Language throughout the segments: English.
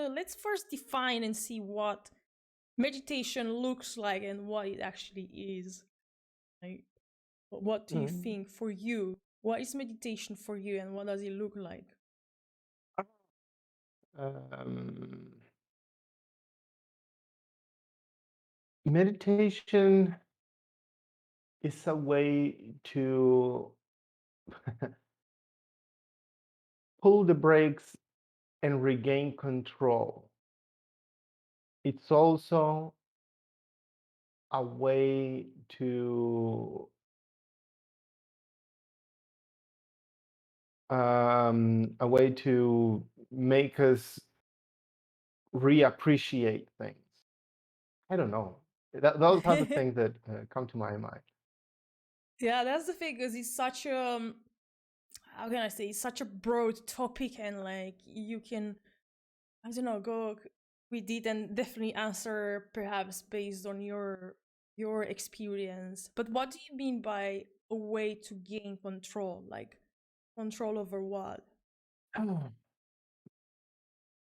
let's first define and see what meditation looks like and what it actually is. Like, what do you think for you? What is meditation for you, and what does it look like? Meditation is a way to pull the brakes and regain control. It's also a way to make us reappreciate things. I don't know. Those are the things that come to my mind. Yeah, that's the thing, because it's such a how can I say, it's such a broad topic, and like you can, I don't know, go with it and definitely answer perhaps based on your experience. But what do you mean by a way to gain control? Like control over what? Oh.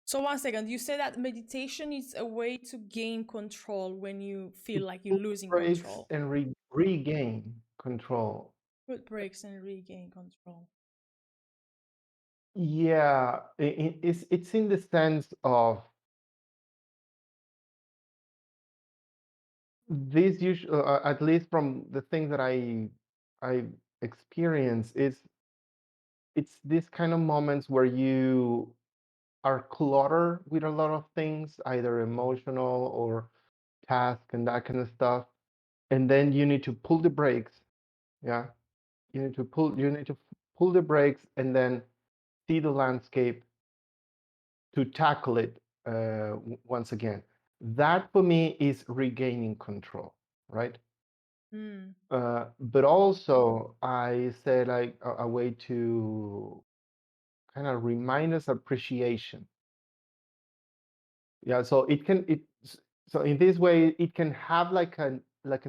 So 1 second, you say that meditation is a way to gain control when you feel like you're losing Brakes control. and regain control. Put breaks and regain control. Yeah, it's in the sense of this usually, at least from the things that I experience, is it's this kind of moments where you are cluttered with a lot of things, either emotional or task and that kind of stuff, and then you need to pull the brakes. Yeah, you need to pull the brakes and then see the landscape to tackle it once again. That for me is regaining control, right? Mm. But also I say like a way to kind of remind us appreciation. Yeah, so so in this way it can have like a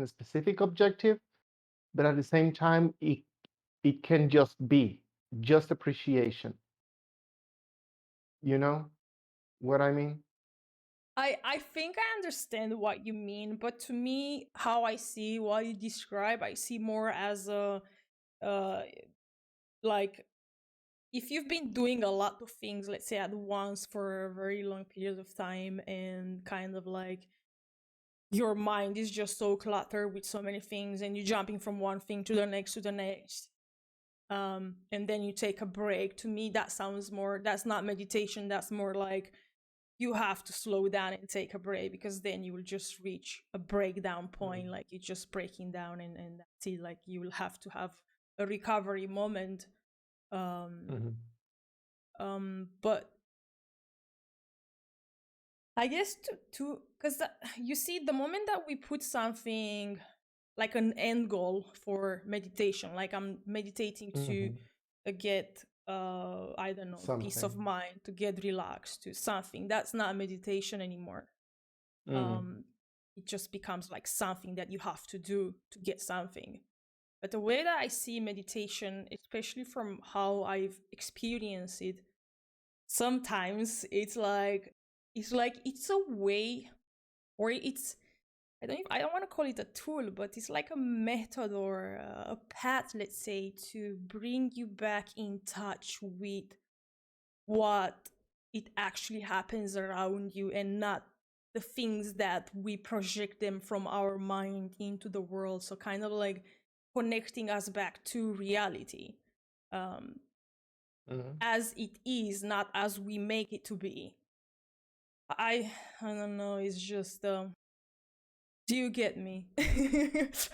specific objective, but at the same time it can just be just appreciation. You know what I mean? I think I understand what you mean, but to me, how I see what you describe, I see more as a uh like if you've been doing a lot of things, let's say at once for a very long period of time, and kind of like your mind is just so cluttered with so many things, and you're jumping from one thing to the next to the next. And then you take a break. To me, that sounds more, that's not meditation, that's more like you have to slow down and take a break, because then you will just reach a breakdown point, like you're just breaking down, and that's it. Like you will have to have a recovery moment. Mhm. But I guess to because you see, the moment that we put something like an end goal for meditation, like I'm meditating to Mhm. get I don't know, peace Something. of mind, to get relaxed, to something, that's not meditation anymore. Mhm. um it just becomes like something that you have to do to get something. But the way that I see meditation, especially from how I've experienced it, sometimes it's a way, or it's, I don't want to call it a tool, but it's like a method or a path, let's say, to bring you back in touch with what it actually happens around you, and not the things that we project them from our mind into the world. So kind of like connecting us back to reality, um, Mhm. as it is, not as we make it to be. I I don't know. It's just do you get me? It's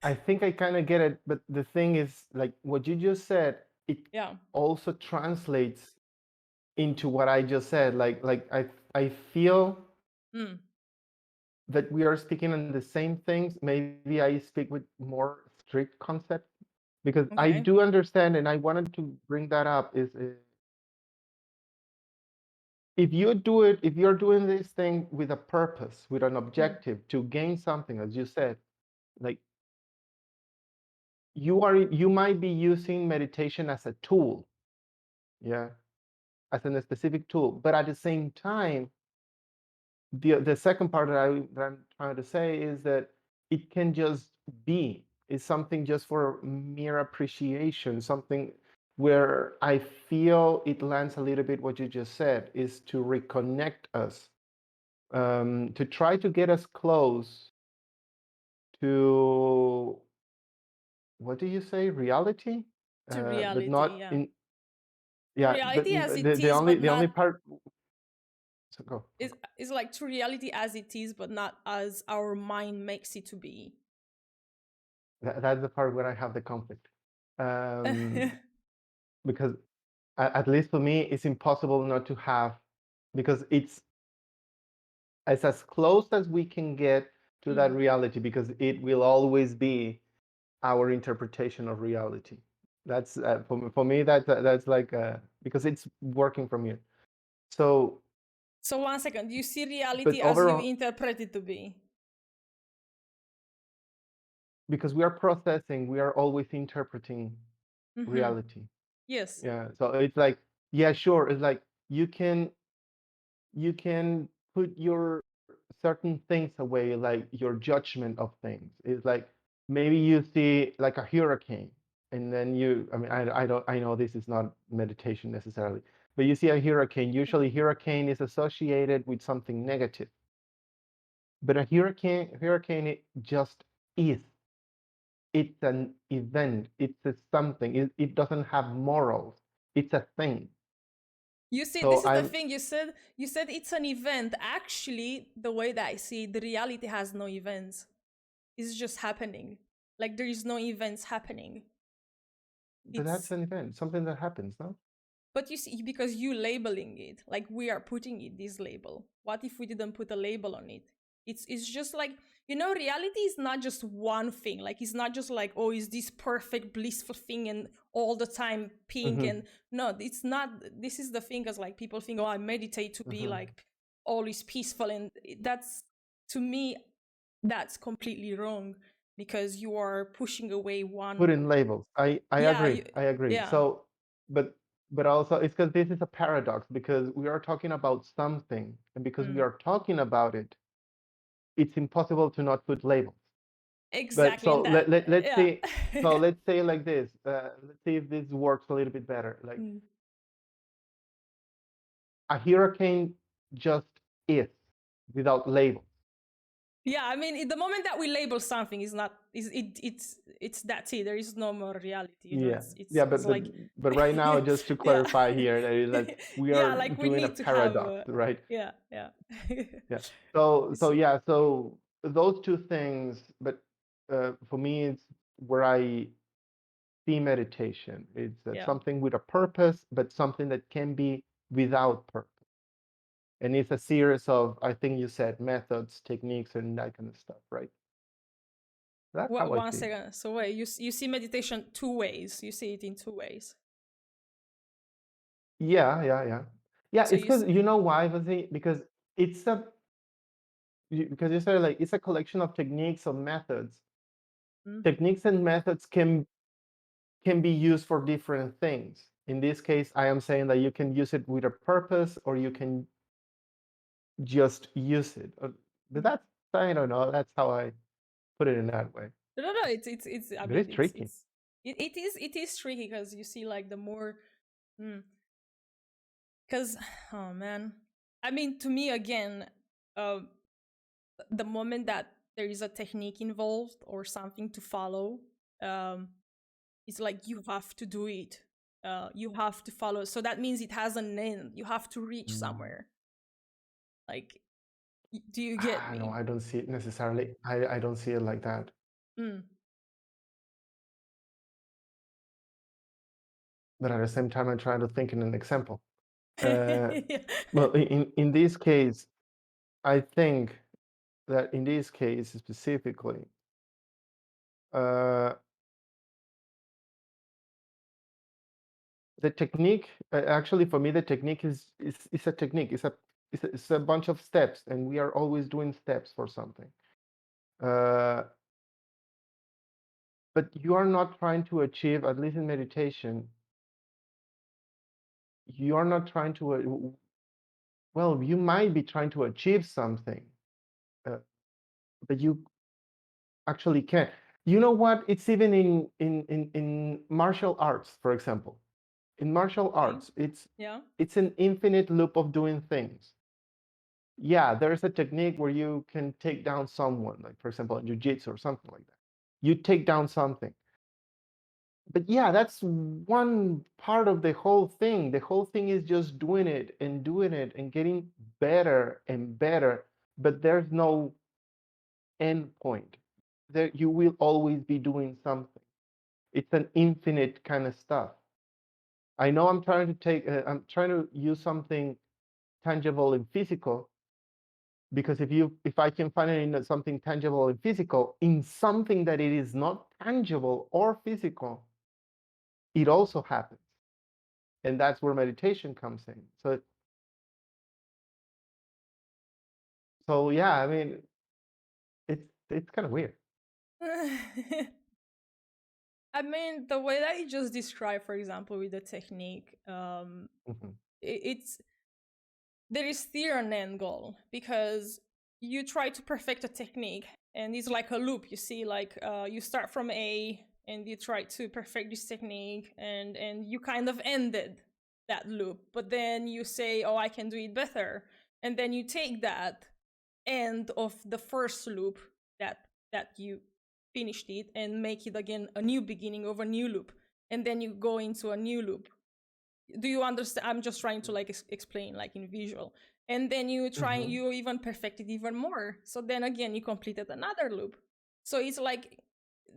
I think I kind of get it, but the thing is, like what you just said, it Yeah. also translates into what I just said. I feel Mm. that we are speaking on the same things. Maybe I speak with more strict concept because I Okay. do understand, and I wanted to bring that up. Is if you're doing this thing with a purpose, with an Mm. objective to gain something, as you said, like you might be using meditation as a tool. Yeah. as a specific tool. But at the same time, the second part that I'm trying to say is that it can just be, is something just for mere appreciation, something where I feel it lands a little bit what you just said, is to reconnect us, to try to get us close to, what do you say, reality? To But reality, not yeah. in, yeah, but Reality as it the is, only but the only not part, so go. is like to reality as it is, but not as our mind makes it to be. That's the part where I have the conflict. Because at least for me, it's impossible not to have, because it's as close as we can get to that reality, because it will always be our interpretation of reality. That's for me, that's like because it's working from here. So, So 1 second, you see but reality as you overall, interpret it to be. because we are processing, we are always interpreting reality. Yes. Yeah, so it's like, yeah, sure, it's like you can put your certain things away, like your judgment of things. It's like maybe you see like a hurricane, and then I mean, I don't, I know this is not meditation necessarily, but you see a hurricane. Usually hurricane is associated with something negative, but a hurricane, it just is. It's an event. It's a something. It doesn't have morals. It's a thing. You see, So this is the I'm, thing. You said it's an event. Actually, the way that I see it, the reality has no events. It's just happening. Like there is no events happening. but that's It's an event, something that happens, no? But you see, because you labeling it, like we are putting it this label. What if we didn't put a label on it? It's just like, reality is not just one thing. Like it's not just like, oh, is this perfect blissful thing and all the time pink, Mm-hmm. and no, it's not. This is the thing, as like people think, oh, I meditate to be Mm-hmm. like all is peaceful, and that's, to me, that's completely wrong, because you are pushing away Put one. in labels. I Yeah, agree. I agree. yeah. So, but also it's because this is a paradox, because we are talking about something, and because we Mm. are talking about it, it's impossible to not put labels. But Exactly, so and that, let's yeah. see. So let's say like this. Let's see if this works a little bit better. Like Mm. a hurricane just is, without labels. Yeah, I mean, the moment that we label something, is not is it it's that's it. There is no more reality. Yeah, It's like, but right now, just to yeah, clarify here, that is that we yeah. are Like we doing a need to have paradox, right? yeah, yeah. Yeah. So It's- yeah, so those two things, but for me, it's where I see meditation. It's yeah. something with a purpose, but something that can be without purpose. And it's a series of, I think you said, methods, techniques, and that kind of stuff, right? That's What how I one see it. second. So wait, you see meditation two ways. You see it in two ways. Yeah, yeah, yeah. Yeah, So it's you because, see, you know why, Vazi? Because it's a, because you said like it's a collection of techniques or methods. mm, Techniques and methods can be used for different things. In this case, I am saying that you can use it with a purpose, or you can just use it. But mm. that's, I don't know, that's how I put it in that way. No. It's. I But mean, it's tricky. it is tricky, because you see, like the more. Mm, because oh man, I mean, to me, again, uh the moment that there is a technique involved or something to follow, um it's like you have to do it, you have to follow, so that means it has an end. You have to reach Mm. somewhere. Like, do you get No, me? I don't see it necessarily. I don't see it like that. Mm. But at the same time, I'm trying to think in an example. Uh, Yeah. well, in this case, I think that in this case specifically, uh, the technique, actually for me, the technique is a technique. It's a bunch of steps, and we are always doing steps for something. Uh, but you are not trying to achieve, at least in meditation, you're not trying to, well, you might be trying to achieve something, but you actually can't. You know what? It's even in martial arts, for example. In martial Okay. arts, Yeah. it's an infinite loop of doing things. Yeah, there's a technique where you can take down someone, like for example in jiu-jitsu or something like that. You take down something. But yeah, that's one part of the whole thing. The whole thing is just doing it and getting better and better. But there's no end point. There, you will always be doing something. It's an infinite kind of stuff. I know I'm trying to use something tangible and physical, because if I can find it in something tangible and physical, in something that it is not tangible or physical, it also happens. And that's where meditation comes in. So yeah, I mean, it's kind of weird. I mean, the way that you just described, for example, with the technique, Mhm. it's there is still an end goal, because you try to perfect a technique and it's like a loop. You see, like you start from A and you try to perfect this technique, and you kind of ended that loop, but then you say, oh, I can do it better, and then you take that end of the first loop that you finished it and make it again a new beginning of a new loop, and then you go into a new loop. Do you understand? I'm just trying to like explain like in visual, and then Mhm. you even perfect it even more, so then again you completed another loop. So it's like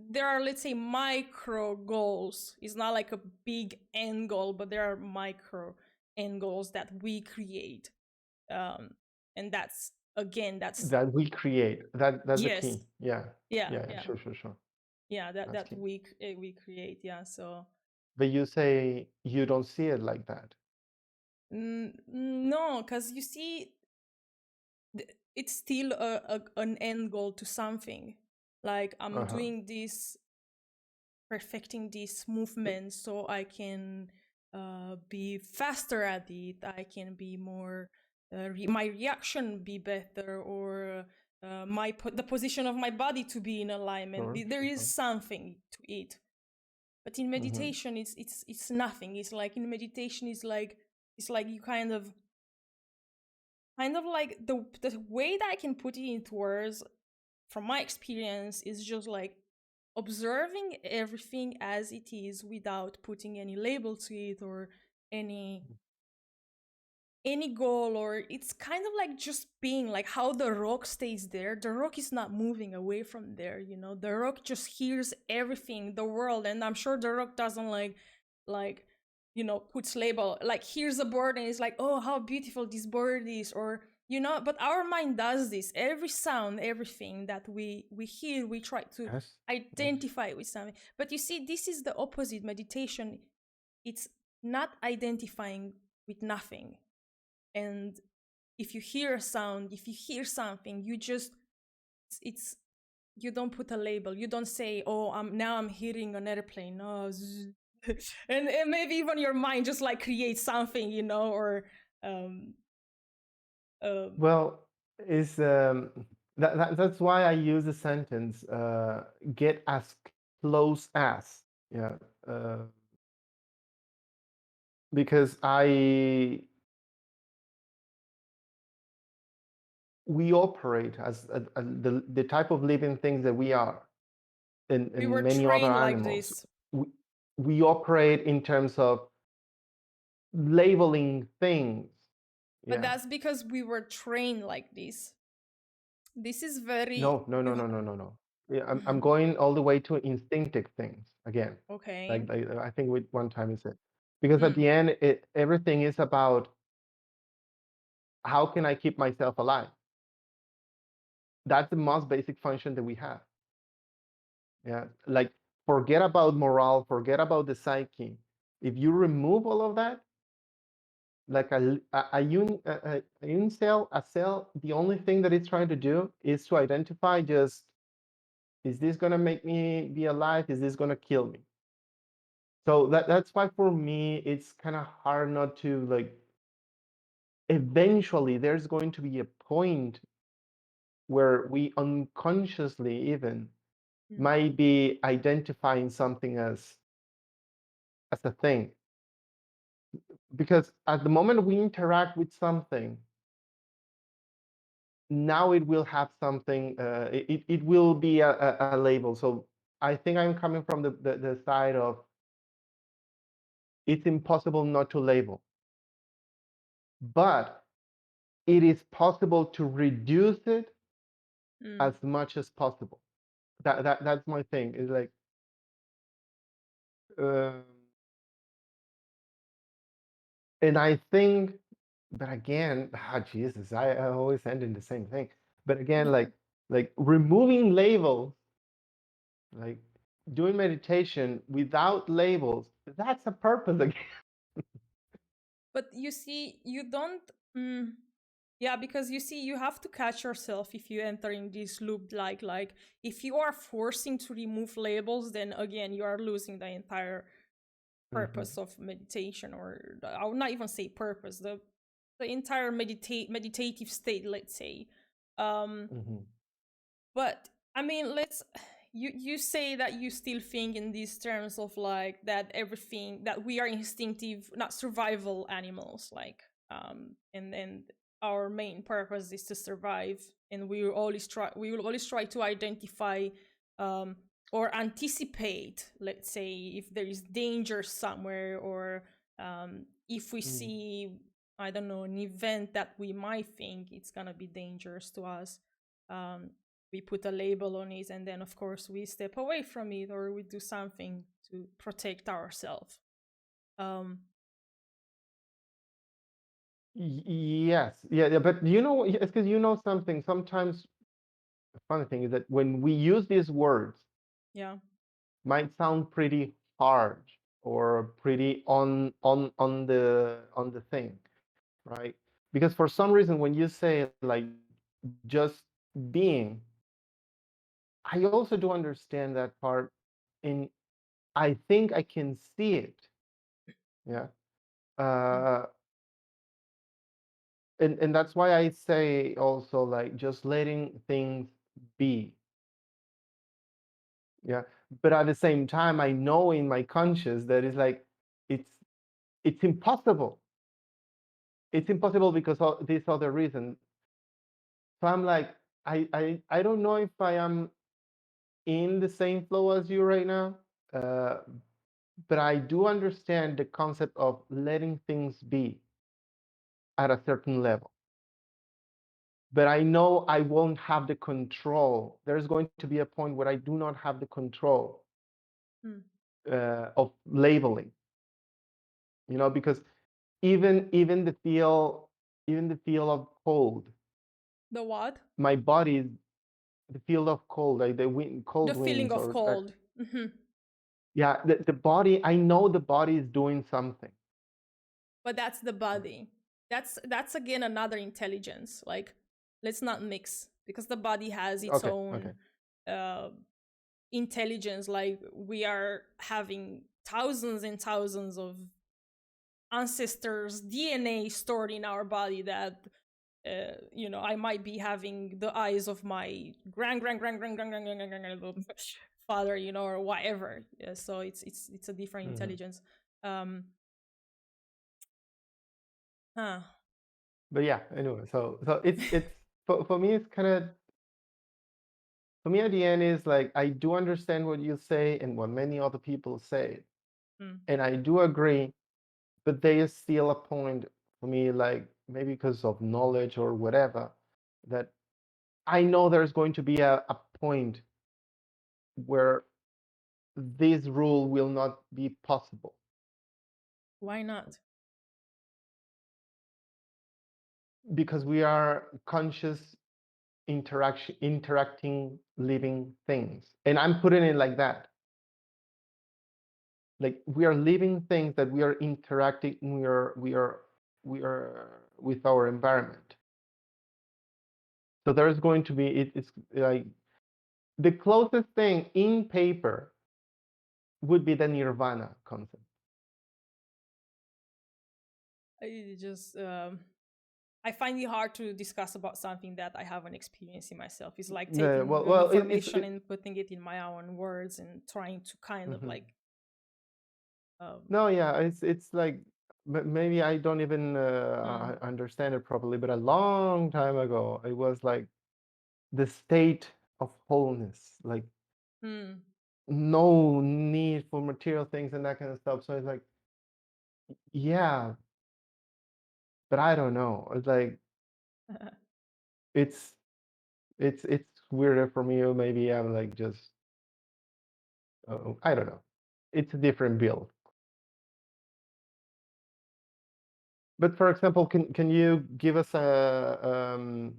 there are, let's say, micro goals. It's not like a big end goal, but there are micro end goals that we create, um and that's, again, that's, That we create. That's the yes, key. Yeah. yeah, Yeah, yeah, sure. yeah, That's key. we create, yeah. So But you say you don't see it like that. no, because you see, it's still an end goal to something. Like I'm Uh-huh. doing this, perfecting this movement so I can be faster at it. I can be more, my reaction be better, or the position of my body to be in alignment. There is Sure. something to it. But in Hmm. meditation, it's nothing. It's like in meditation, it's like you kind of like the way that I can put it into words from my experience is just like observing everything as it is without putting any label to it, or any any goal. Or it's kind of like just being, like how the rock stays there. The rock is not moving away from there, you know. The rock just hears everything, the world. And I'm sure the rock doesn't like you know, puts label, like here's a bird and it's like, oh, how beautiful this bird is, or you know. But our mind does this. Every sound, everything that we hear, we try to Yes. identify with something. But you see, this is the opposite. Meditation, it's not identifying with nothing. And if you hear a sound, if you hear something, you just, it's you don't put a label. You don't say, oh, I'm hearing an airplane. Oh, and maybe even your mind just like creates something, you know. Or um um Well, is that's why I use the sentence get as close as, yeah, uh, because I we operate as the type of living things that we are, we and were many other trained like animals. this. We, we operate in terms of labeling things. But Yeah. that's because we were trained like this. This is very No, no, no, you no, no, no, no. Yeah, I'm going all the way to instinctive things again. okay. Like I think with one time you said, because at Hmm. the end, everything is about how can I keep myself alive. That's the most basic function that we have. Yeah, like forget about morale, forget about the psyche. If you remove all of that, like a immune cell, a cell, the only thing that it's trying to do is to identify just, is this gonna make me be alive? Is this gonna kill me? So that's why for me it's kind of hard not to like. Eventually, there's going to be a point where we unconsciously even Mm. might be identifying something as a thing, because at the moment we interact with something, now it will have something, it will be a label. So I think I'm coming from the side of it's impossible not to label, but it is possible to reduce it Mm. as much as possible. That's my thing. Is like, um, and I think, but again, Jesus, I always end in the same thing. But again, like removing labels, like doing meditation without labels, that's a purpose again. But you see, you don't. Yeah, because you see, you have to catch yourself if you enter in this loop. Like if you are forcing to remove labels, then again you are losing the entire Mhm, purpose of meditation, or I would not even say purpose. The entire meditative state, let's say. Um, mhm, but I mean, let's you say that you still think in these terms of like that everything that we are instinctive, not survival animals, like and our main purpose is to survive, and we will always try to identify um or anticipate, let's say, if there is danger somewhere, or if we mm. see, I don't know, an event that we might think it's gonna be dangerous to us. um we put a label on it, and then of course we step away from it, or we do something to protect ourselves. um Yes, yeah, but you know, it's because you know something. Sometimes the funny thing is that when we use these words, yeah. might sound pretty hard or pretty on the thing, right? Because for some reason, when you say like just being, I also do understand that part, and I think I can see it. Yeah. Mm. Uh, and that's why I say also like just letting things be. Yeah. But at the same time, I know in my conscious that it's like it's it's impossible. It's impossible because of this other reason. So I'm like, I don't know if I am in the same flow as you right now, uh, but I do understand the concept of letting things be at a certain level. But I know I won't have the control. There's going to be a point where I do not have the control Mm. of labeling, because even the feel of cold, The what? my body is the feel of cold, like the The cold feeling winds, of or cold. Hmm. yeah, the body. I know the body is doing something. But that's the body. That's again another intelligence. Like, let's not mix, because the body has its Okay, okay. own uh intelligence. Like, we are having thousands and thousands of ancestors DNA stored in our body that I might be having the eyes of my grand father, or whatever. Yeah, so it's a different Mhm. intelligence. Um, huh. But yeah, anyway, so it's for me, it's kind of, for me at the end is like I do understand what you say and what many other people say, Mm. and I do agree, but there is still a point for me, like maybe because of knowledge or whatever, that I know there's going to be a point where this rule will not be possible, Why not? because we are conscious interacting living things, and I'm putting it like that. Like we are living things that we are interacting, we are with our environment. So there's going to be, it's like the closest thing in paper would be the nirvana concept? I just I find it hard to discuss about something that I haven't experienced in myself. It's like taking an information and putting it in my own words and trying to kind of like no, yeah, it's like maybe I don't even understand it properly, but a long time ago, it was like the state of wholeness, like no need for material things and that kind of stuff. So it's like, yeah, but I don't know. It's like it's it's weirder for me, or maybe I'm like just I don't know. It's a different build. But for example, can you give us an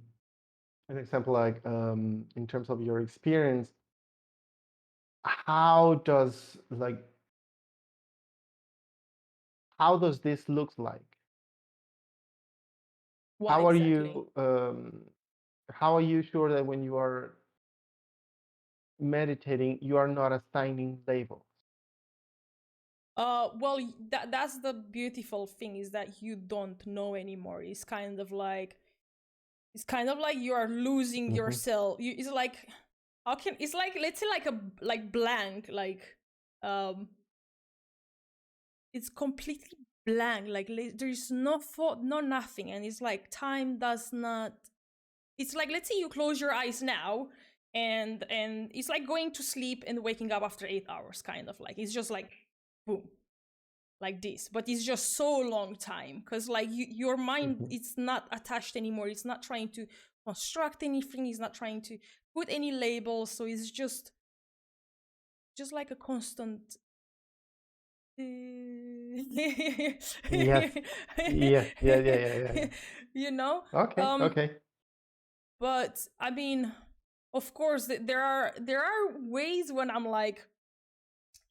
example, like in terms of your experience? How does like how does this look like? what How are exactly? you how are you sure that when you are meditating, you are not assigning labels? Well, that's the beautiful thing, is that you don't know anymore. It's kind of like you are losing yourself. It's like, how can, it's like, let's say like a like blank, like it's completely blank. Like there's no thought, no nothing, and it's like time does not. It's like, let's say you close your eyes now, and it's like going to sleep and waking up after 8 hours, kind of like, it's just like boom, like this, but it's just so long time, because like your mind, it's not attached anymore, it's not trying to construct anything, it's not trying to put any labels, so it's just like a constant Yes. Yes. Yeah. Yeah. Yeah. Yeah. Yeah. you know. Okay. Okay. But I mean, of course, there are ways when I'm like,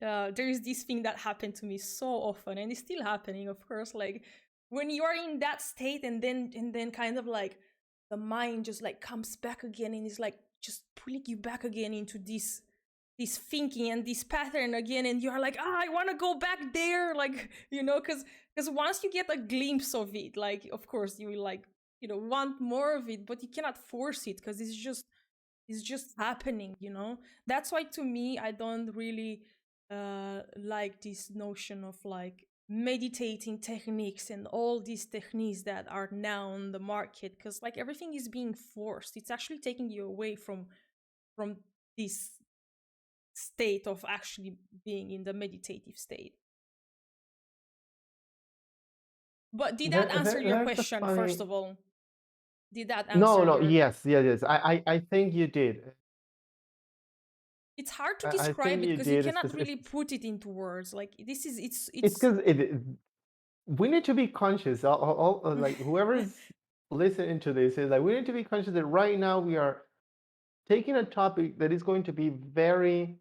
there is this thing that happened to me so often, and it's still happening, of course, like when you are in that state, and then kind of like the mind just like comes back again, and it's like just pulling you back again into this thinking and this pattern again, and you're like, I want to go back there, like, because once you get a glimpse of it, like, of course you will like, want more of it, but you cannot force it, because it's just happening. That's why, to me, I don't really like this notion of like meditating techniques and all these techniques that are now on the market, because like everything is being forced. It's actually taking you away from this state of actually being in the meditative state. But did that answer your There's a question, first funny. of all? Did that No, answer no. your... Yes. Yes. Yes. I think you did. It's hard to I think describe it you because you did. cannot really put it into words. Like, this is It's it's because we need to be conscious. Like whoever's listening to this is like, we need to be conscious that right now we are taking a topic that is going to be very,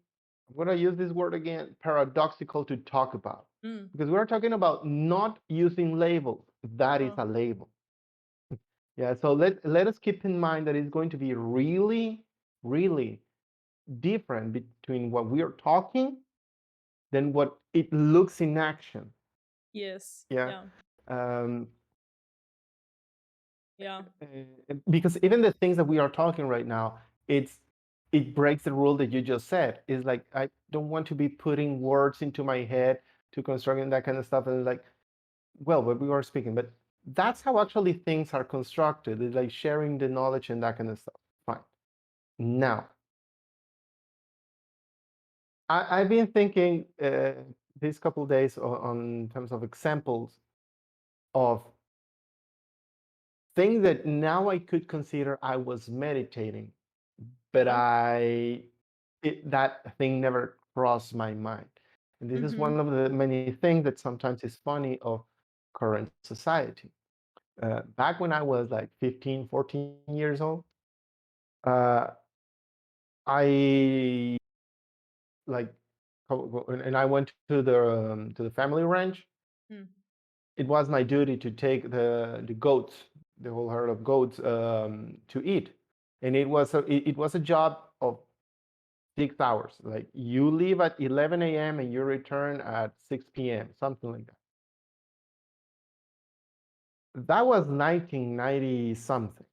I'm going to use this word again, paradoxical to talk about. Because we're talking about not using labels. That is a label. Yeah, so let us keep in mind that it's going to be really, really different between what we are talking than what it looks in action. Yes. Yeah. Yeah. Um, Yeah. because even the things that we are talking right now, it breaks the rule that you just said. It's like, I don't want to be putting words into my head to constructing that kind of stuff. And like, well, what we were speaking, but that's how actually things are constructed. It's like sharing the knowledge and that kind of stuff. Fine. Now, I've been thinking these couple of days on terms of examples of things that now I could consider I was meditating, but that thing never crossed my mind. And this is one of the many things that sometimes is funny of current society. Back when I was like 15, 14 years old, uh, I like, and I went to the family ranch. It was my duty to take the goats, the whole herd of goats, to eat, and it was a job of 6 hours. Like you leave at 11 a.m. and you return at 6 p.m., something like that. That was 1990 something.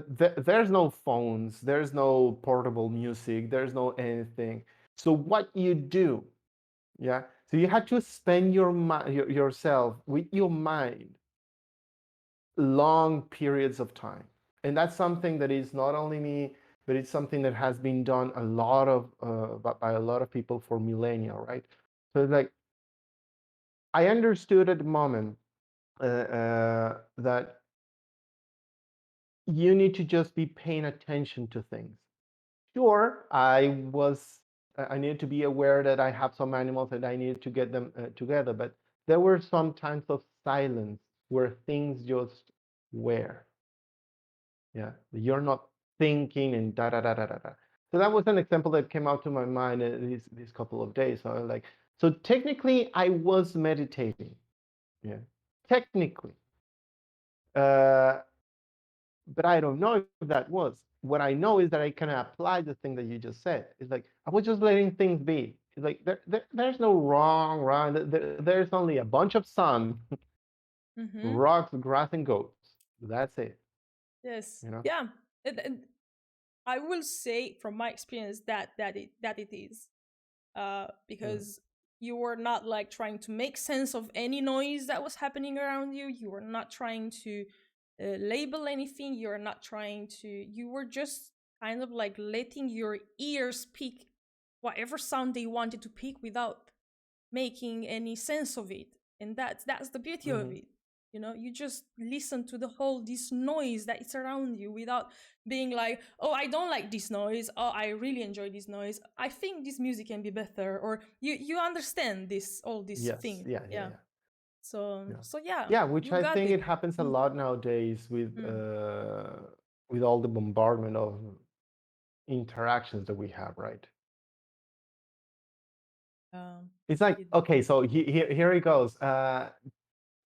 There's no phones, there's no portable music, there's no anything. So what you do, yeah, so you had to spend yourself with your mind long periods of time. And that's something that is not only me, but it's something that has been done a lot of by a lot of people for millennia, right? So it's like I understood at the moment that you need to just be paying attention to things. Sure, I needed to be aware that I have some animals and I needed to get them together, but there were some times of silence where things just were. Yeah, you're not thinking and da da da da da da. So that was an example that came out to my mind these couple of days. So I was like, so technically I was meditating. Yeah, technically. Uh, but I don't know if that was. What I know is that I can apply the thing that you just said. It's like I was just letting things be. It's like there's no wrong. There's only a bunch of sun, rocks, grass, and goats. That's it. Yes. You know. Yeah. And I will say from my experience that it is. Because you were not like trying to make sense of any noise that was happening around you. You were not trying to label anything. You were not trying to. You were just kind of like letting your ears pick whatever sound they wanted to pick without making any sense of it. And that's the beauty of it. You know, you just listen to the whole this noise that is around you without being like, oh, I don't like this noise. Oh, I really enjoy this noise. I think this music can be better. Or you understand this all this Yes. thing. Yeah. Yeah. Yeah. Yeah. So Yeah. so yeah, Yeah, which you I got think it. it happens a lot nowadays with all the bombardment of interactions that we have, right? It's like, It okay, so here it goes.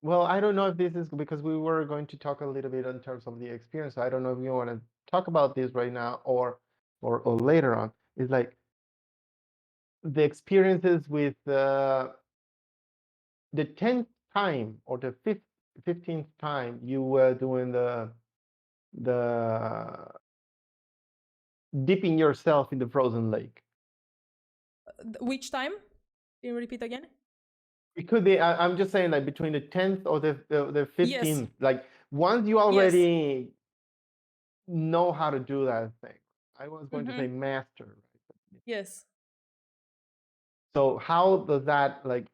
Well, I don't know if this is because we were going to talk a little bit in terms of the experience. So I don't know if you want to talk about this right now or later on. It's like the experiences with the 10th time or the 15th time you were doing the dipping yourself in the frozen lake. Which time? Can you repeat again? It could be. I'm just saying, like between the 10th or the Yes. 15th. Like once you Yes. already know how to do that thing. I was going to say master. Right? Yes. So how does that like?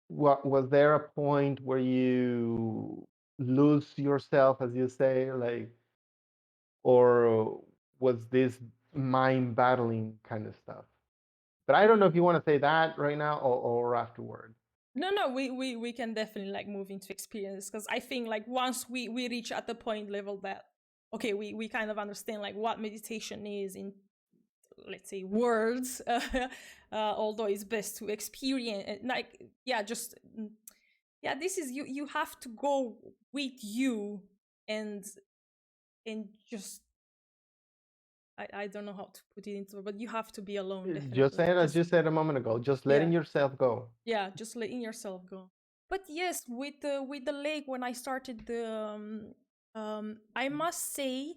What was there a point where you lose yourself, as you say, like, or was this mind battling kind of stuff? But I don't know if you want to say that right now or afterward. No, we can definitely like move into experience, because I think like once we reach at the point level that okay, we kind of understand like what meditation is in, let's say, words, although it's best to experience like, yeah, just yeah, this is you have to go with you and just I don't know how to put it into, but you have to be alone, Just definitely. saying, as Just you said a moment ago, just letting yeah, yourself go. yeah, just letting yourself go. But yes, with the lake, when I started the I must say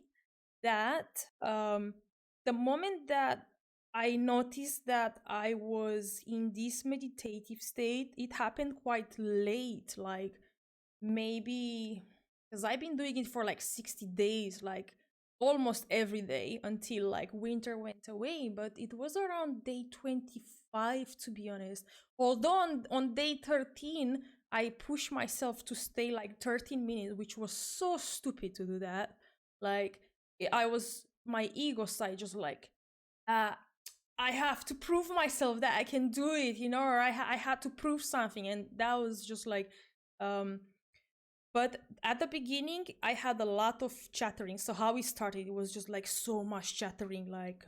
that the moment that I noticed that I was in this meditative state, it happened quite late, like maybe because I've been doing it for like 60 days, like almost every day until like winter went away. But it was around day 25, to be honest. Although on day 13, I pushed myself to stay like 13 minutes, which was so stupid to do that. Like, I was, my ego side just like, uh, I have to prove myself that I can do it, you know, or I had to prove something. And that was just like, but at the beginning, I had a lot of chattering. So how it started, it was just like so much chattering. Like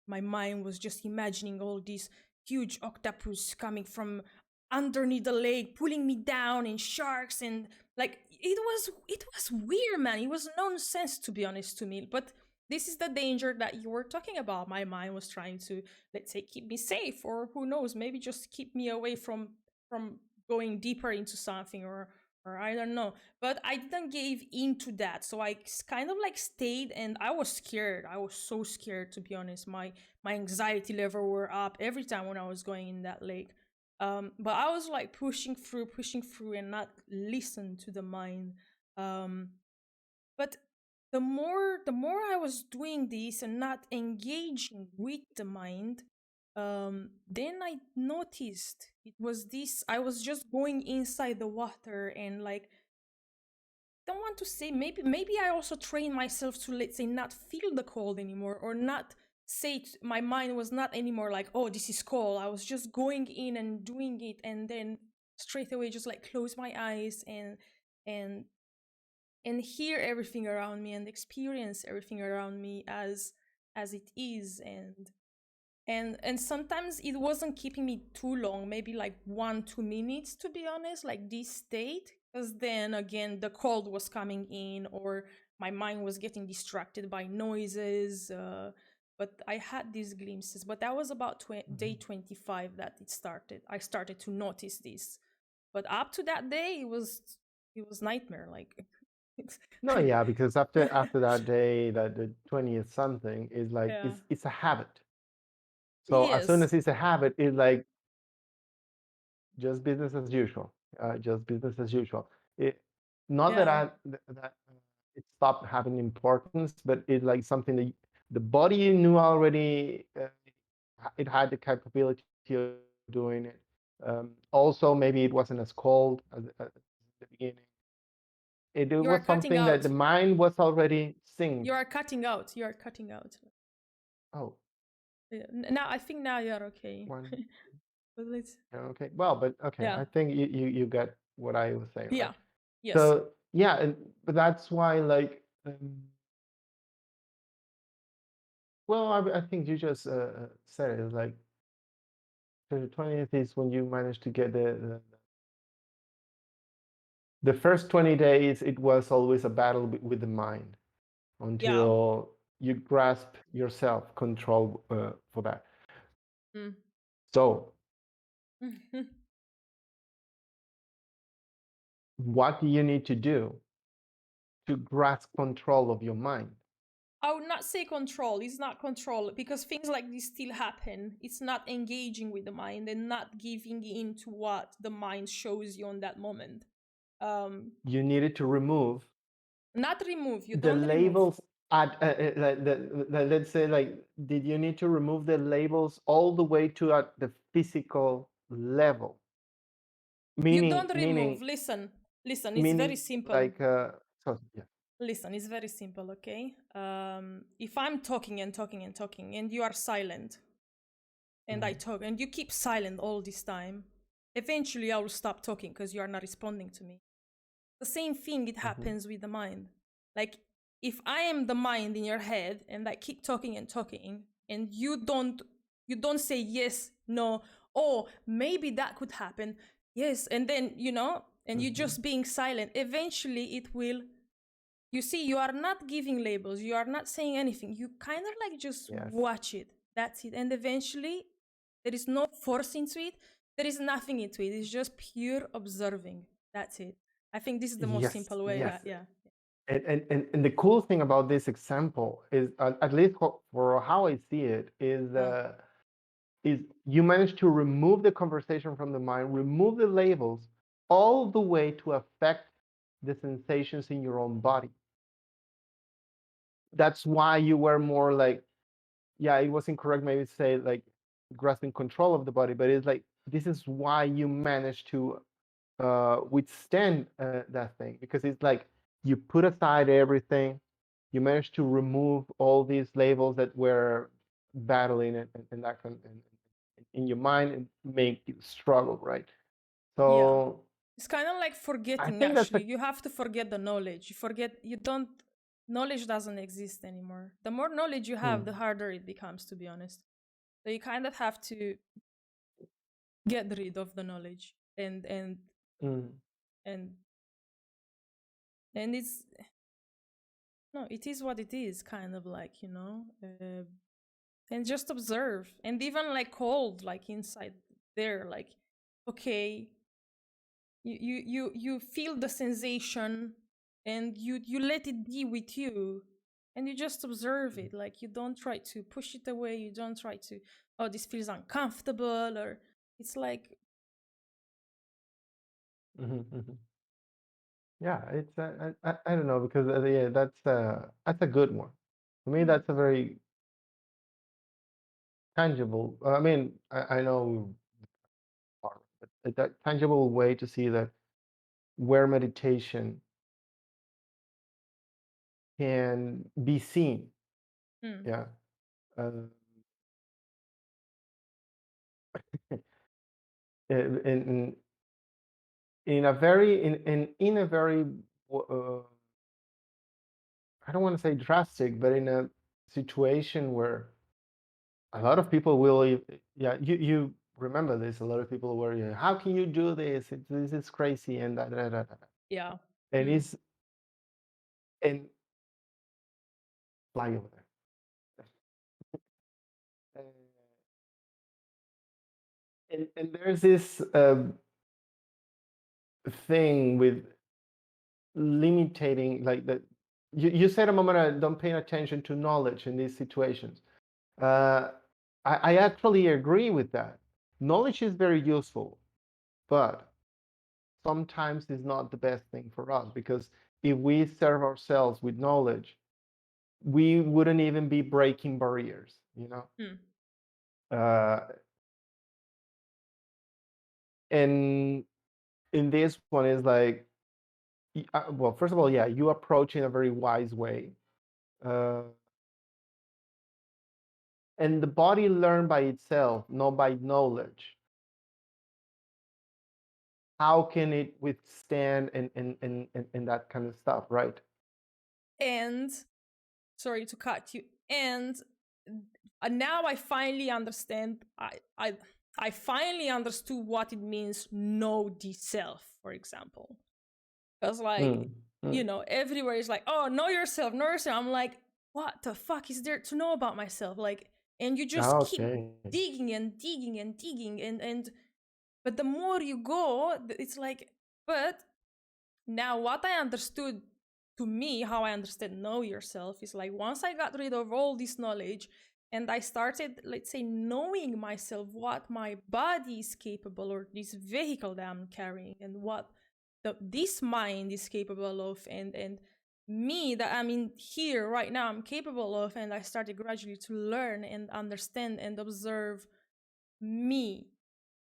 my mind was just imagining all these huge octopus coming from underneath the lake, pulling me down, and sharks, and like it was weird, man. It was nonsense, to be honest, to me. But this is the danger that you were talking about. My mind was trying to, let's say, keep me safe, or who knows, maybe just keep me away from going deeper into something, or I don't know. But I didn't give into that, so I kind of like stayed, and I was scared. I was so scared, to be honest. My anxiety level were up every time when I was going in that lake. But I was like pushing through, and not listen to the mind. But the more I was doing this and not engaging with the mind, then I noticed it was this. I was just going inside the water, and like, don't want to say, maybe I also trained myself to, let's say, not feel the cold anymore, or not say my mind was not anymore like, oh, this is cold. I was just going in and doing it, and then straight away just like close my eyes and and hear everything around me and experience everything around me as it is. And sometimes it wasn't keeping me too long, maybe like 1-2 minutes, to be honest, like this state, because then again the cold was coming in, or my mind was getting distracted by noises. But I had these glimpses. But that was about day 25 that I started to notice this. But up to that day, it was nightmare, like. No, yeah, because after that day, that the 20th something is like Yeah. it's a habit. So as soon Yes. as it's a habit, it's like just business as usual. Just business as usual. It, not that Yeah. it stopped having importance, but it's like something that the body knew already. It had the capability of doing it. Also, maybe it wasn't as cold as the beginning. It You are was cutting something that the out. mind was already You synced. are cutting out. You are cutting out. Oh, Yeah. Now I think now you're okay. one. But let's. Okay. Well, but okay. Yeah. I think you get what I was saying, right? Yeah. Yes. So yeah, but that's why like well, I think you just said it like the 20th is when you managed to get the first 20 days. It was always a battle with the mind Yeah. until you grasp yourself control for that. Mm. So what do you need to do to grasp control of your mind? I would not say control. It's not control, because things like this still happen. It's not engaging with the mind and not giving in to what the mind shows you on that moment. You needed to remove Not remove. You the don't remove. labels at let's say, like, did you need to remove the labels all the way to at the physical level, You meaning don't remove. meaning Listen. It's very meaning simple. like so yeah. Listen, it's very simple, okay? If I'm talking and talking and talking, and you are silent, and I Mhm, talk, and you keep silent all this time, eventually I will stop talking because you are not responding to me. The same thing, it mhm, happens with the mind. Like, if I am the mind in your head and I keep talking and talking, and you don't say yes, no, oh, maybe that could happen, yes, and then, and you mhm. just being silent, eventually it will. You see, you are not giving labels, you are not saying anything, you kind of like just Yes, watch it, that's it. And eventually there is no force into it, there is nothing into it, it's just pure observing, that's it. I think this is the most yes, simple way. yes. Yeah. And the cool thing about this example is, at least for how I see it, uh, is you manage to remove the conversation from the mind, remove the labels, all the way to affect the sensations in your own body. That's why you were more like, yeah, it was incorrect maybe to say like grasping control of the body, but it's like this is why you managed to withstand that thing, because it's like you put aside everything, you managed to remove all these labels that were battling it, and that can in your mind and make you struggle, right? yeah, So it's kind of like I forgetting. think that's Actually, a you have to forget the knowledge. You don't Knowledge doesn't exist anymore. The more knowledge you have, hmm, the harder it becomes, to be honest. So you kind of have to get rid of the knowledge, hmm. and and it's No, it is what it is, kind of like, and just observe, and even like hold, like inside there, like, okay, you feel the sensation, and you let it be with you, and you just observe it. Like, you don't try to push it away, you don't try to, oh, this feels uncomfortable, or it's like, Yeah, it's I don't know, because yeah, that's a good one. For me, that's a very tangible. I mean, I know, but that tangible way to see that where meditation can be seen. mm, Yeah. Uh, in in a very in a very I don't want to say drastic, but in a situation where a lot of people will, yeah, you remember this. A lot of people were, yeah, how can you do this? This is crazy, and yeah. and Mm. it's and fly over there. Uh, and there's this thing with limiting, like that. You said a moment ago, don't pay attention to knowledge in these situations. Uh, I actually agree with that. Knowledge is very useful, but sometimes it's not the best thing for us, because if we serve ourselves with knowledge, we wouldn't even be breaking barriers, you know? Mm. Uh, and in this one is like, well, first of all, yeah, you approach in a very wise way. Uh, and the body learn by itself, not by knowledge. How can it withstand and that kind of stuff, right? And sorry to cut you, and now I finally understand, I finally understood what it means, know the self, for example. Because, like, Mm, mm. everywhere is like, oh, know yourself, know yourself. I'm like, what the fuck is there to know about myself? Like, and you just keep Okay. digging and digging and digging, and but the more you go, it's like, but now what I understood, to me, how I understand know yourself, is like, once I got rid of all this knowledge and I started, let's say, knowing myself, what my body is capable, or this vehicle that I'm carrying, and what this mind is capable of, and me that I'm in here right now, I'm capable of, and I started gradually to learn and understand and observe me,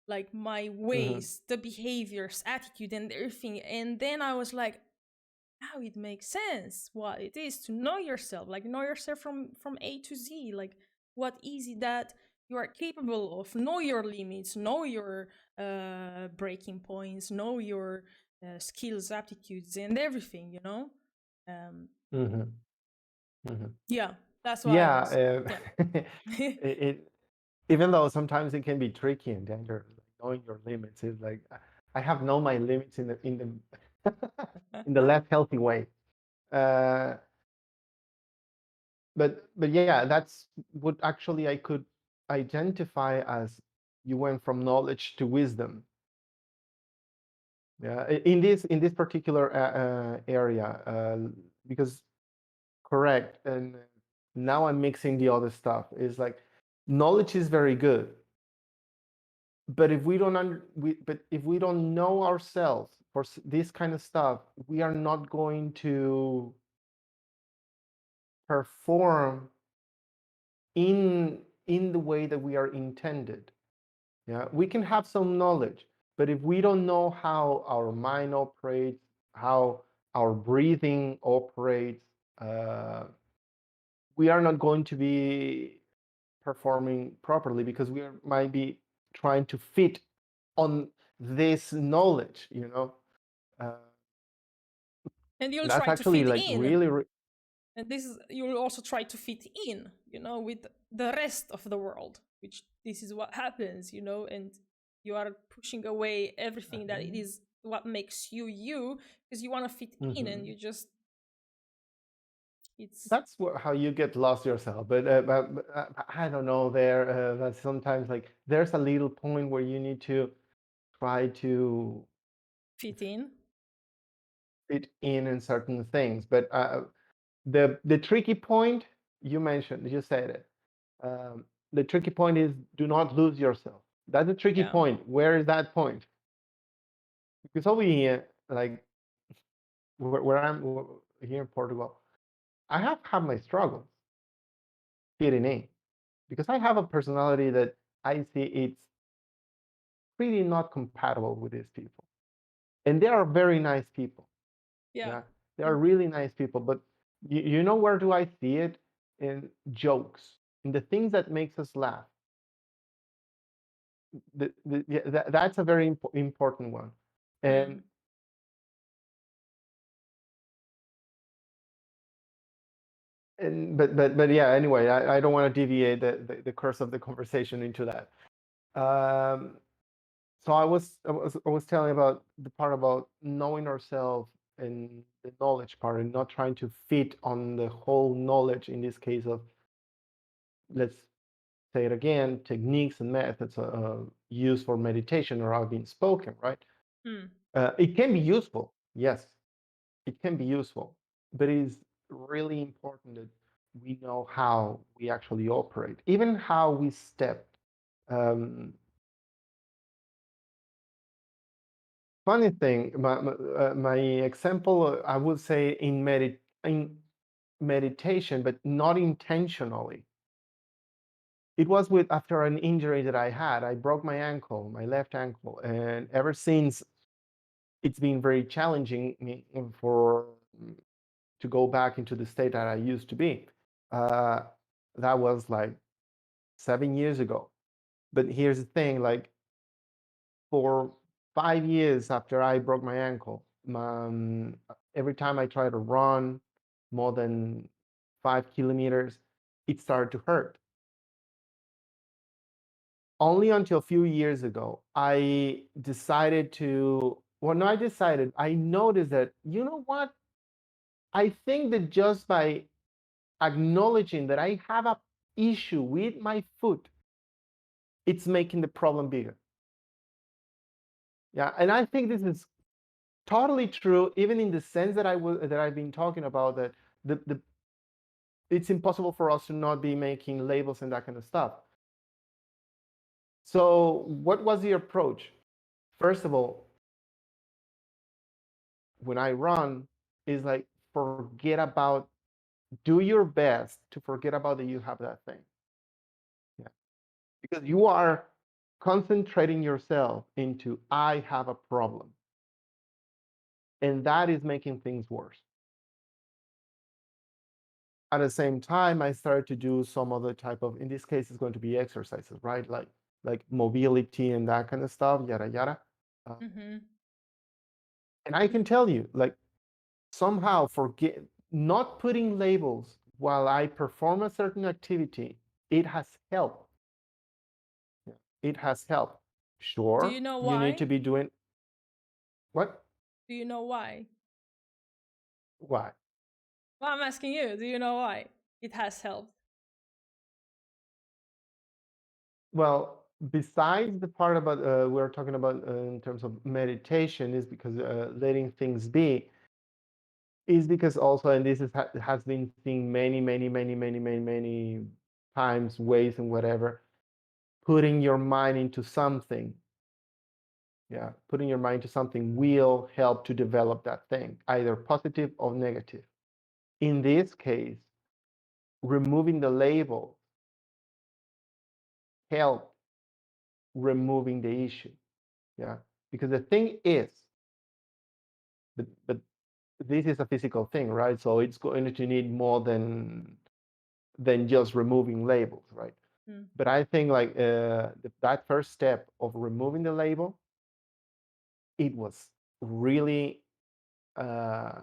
like my Mhm, ways, the behaviors, attitude, and everything. And then I was like, now it makes sense what it is to know yourself, like know yourself from A to Z, like what is it that you are capable of, know your limits, know your breaking points, know your skills, aptitudes, and everything, um mhm, mhm. yeah, that's what I Yeah, was, yeah. it even though sometimes it can be tricky and dangerous, like knowing your limits is like, I have known my limits the in the less healthy way. Uh, but yeah, that's what actually I could identify as you went from knowledge to wisdom. Yeah, in this particular area, because correct, and now I'm mixing the other stuff. Is like, knowledge is very good, but if we don't know ourselves for this kind of stuff, we are not going to perform in the way that we are intended. Yeah, we can have some knowledge, but if we don't know how our mind operates, how our breathing operates, uh, we are not going to be performing properly, because might be trying to fit on this knowledge, uh, And you'll that's try to actually fit like in, really and this is, you'll also try to fit in, with the rest of the world, which this is what happens, and you are pushing away everything that it is what makes you you, because you want to fit in, and Mhm. you just It's That's how you get lost yourself. But I don't know. That sometimes like there's a little point where you need to try to fit in. fit in certain things. But the tricky point you mentioned, you said it. The tricky point is do not lose yourself. That's a tricky Yeah. point. Where is that point? Because over here, like where I'm here in Portugal, I have had my struggles fitting in because I have a personality that I see it's really not compatible with these people. And they are very nice people. Yeah. Yeah, they are really nice people. But you know where do I see it? In jokes, in the things that makes us laugh. Yeah, that's a very important one. And Mm. but yeah. Anyway, I don't want to deviate the course of the conversation into that. Um, so I was telling about the part about knowing ourselves and the knowledge part and not trying to fit on the whole knowledge in this case of, let's say it again, techniques and methods used for meditation or are being spoken, right? Mm. It can be useful, yes, it can be useful, but it is really important that we know how we actually operate, even how we step. Um, Funny thing, my example, I would say in meditation, but not intentionally. It was with after an injury that I had. I broke my ankle, my left ankle, and ever since it's been very challenging for to go back into the state that I used to be. Uh, that was like 7 years ago. But here's the thing, like for 5 years after I broke my ankle, every time I try to run more than 5 kilometers, it started to hurt. Only until a few years ago, I decided to, well, no, I decided, I noticed that, you know what? I think that just by acknowledging that I have a issue with my foot, it's making the problem bigger. Yeah, and I think this is totally true, even in the sense that I've been talking about that the it's impossible for us to not be making labels and that kind of stuff. So what was the approach? First of all, when I run, is like forget about, do your best to forget about that you have that thing. Yeah. Because you are concentrating yourself into I have a problem. And that is making things worse. At the same time, I started to do some other type of, in this case, it's going to be exercises, right? Like mobility and that kind of stuff, yada yada. Mm-hmm. And I can tell you, like somehow forget not putting labels while I perform a certain activity, it has helped. Yeah, it has helped. Do Sure, you know you need why? to be doing what? Do you know why? Why? Well, I'm asking you. Do you know why it has helped? Well, besides the part about we're talking about in terms of meditation, is because letting things be, is because also, and this has been seen many times, ways and whatever, putting your mind into something. Yeah, putting your mind to something will help to develop that thing, either positive or negative. In this case, removing the label help removing the issue. Yeah, because the thing is, but this is a physical thing, right? So it's going to need more than just removing labels, right? Mm. But I think like that first step of removing the label, it was really I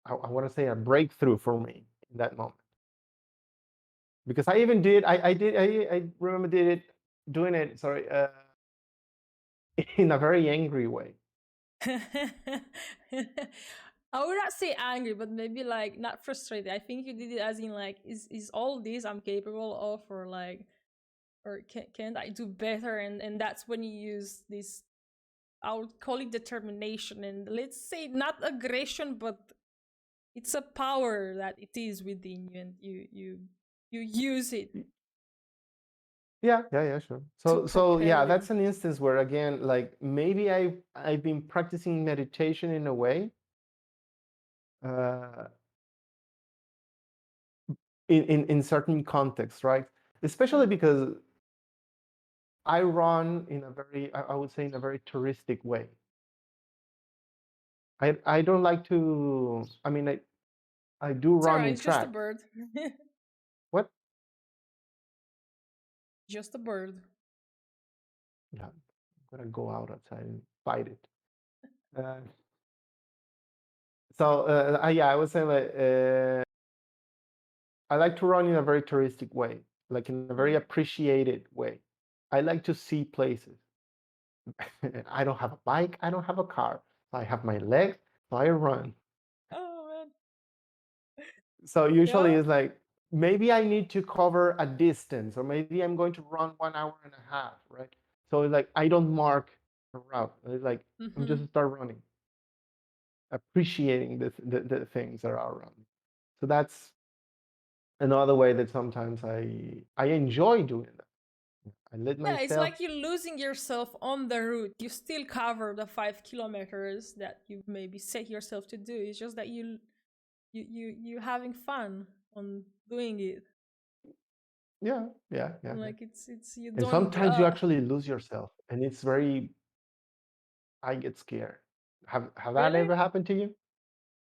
want to say a breakthrough for me in that moment, because I even did I remember doing it, sorry, in a very angry way. I would not say angry, but maybe like not frustrated. I think you did it as in like, is all this I'm capable of, or like, or can't I do better? And that's when you use this. I would call it determination, and let's say not aggression, but it's a power that it is within you, and you use it Yeah, sure. to So yeah, propel you. that's an instance where again, like maybe I've been practicing meditation in a way, uh, in certain contexts, right? Especially because I run in a very, I would say, in a very touristic way. I don't like to. I mean, I do It's run alright. in It's just a tracks. bird. What? Just a bird. Yeah, I'm gonna go out outside and fight it. Uh, so yeah, I would say like I like to run in a very touristic way, like in a very appreciated way. I like to see places. I don't have a bike, I don't have a car. So I have my legs, so I run. Oh man. So usually Yeah. it's like maybe I need to cover a distance, or maybe I'm going to run 1 hour and a half, right? So it's like I don't mark a route. It's like I'm Mm-hmm. just start running, appreciating the things that are around me. So that's another way that sometimes I enjoy doing that. I let Yeah, it's myself. like you're losing yourself on the route. You still cover the 5 kilometers that you maybe set yourself to do. It's just that you having fun on doing it. Yeah. Like it's you And don't sometimes you actually lose yourself, and it's very. I get scared. Have that really. ever happened to you?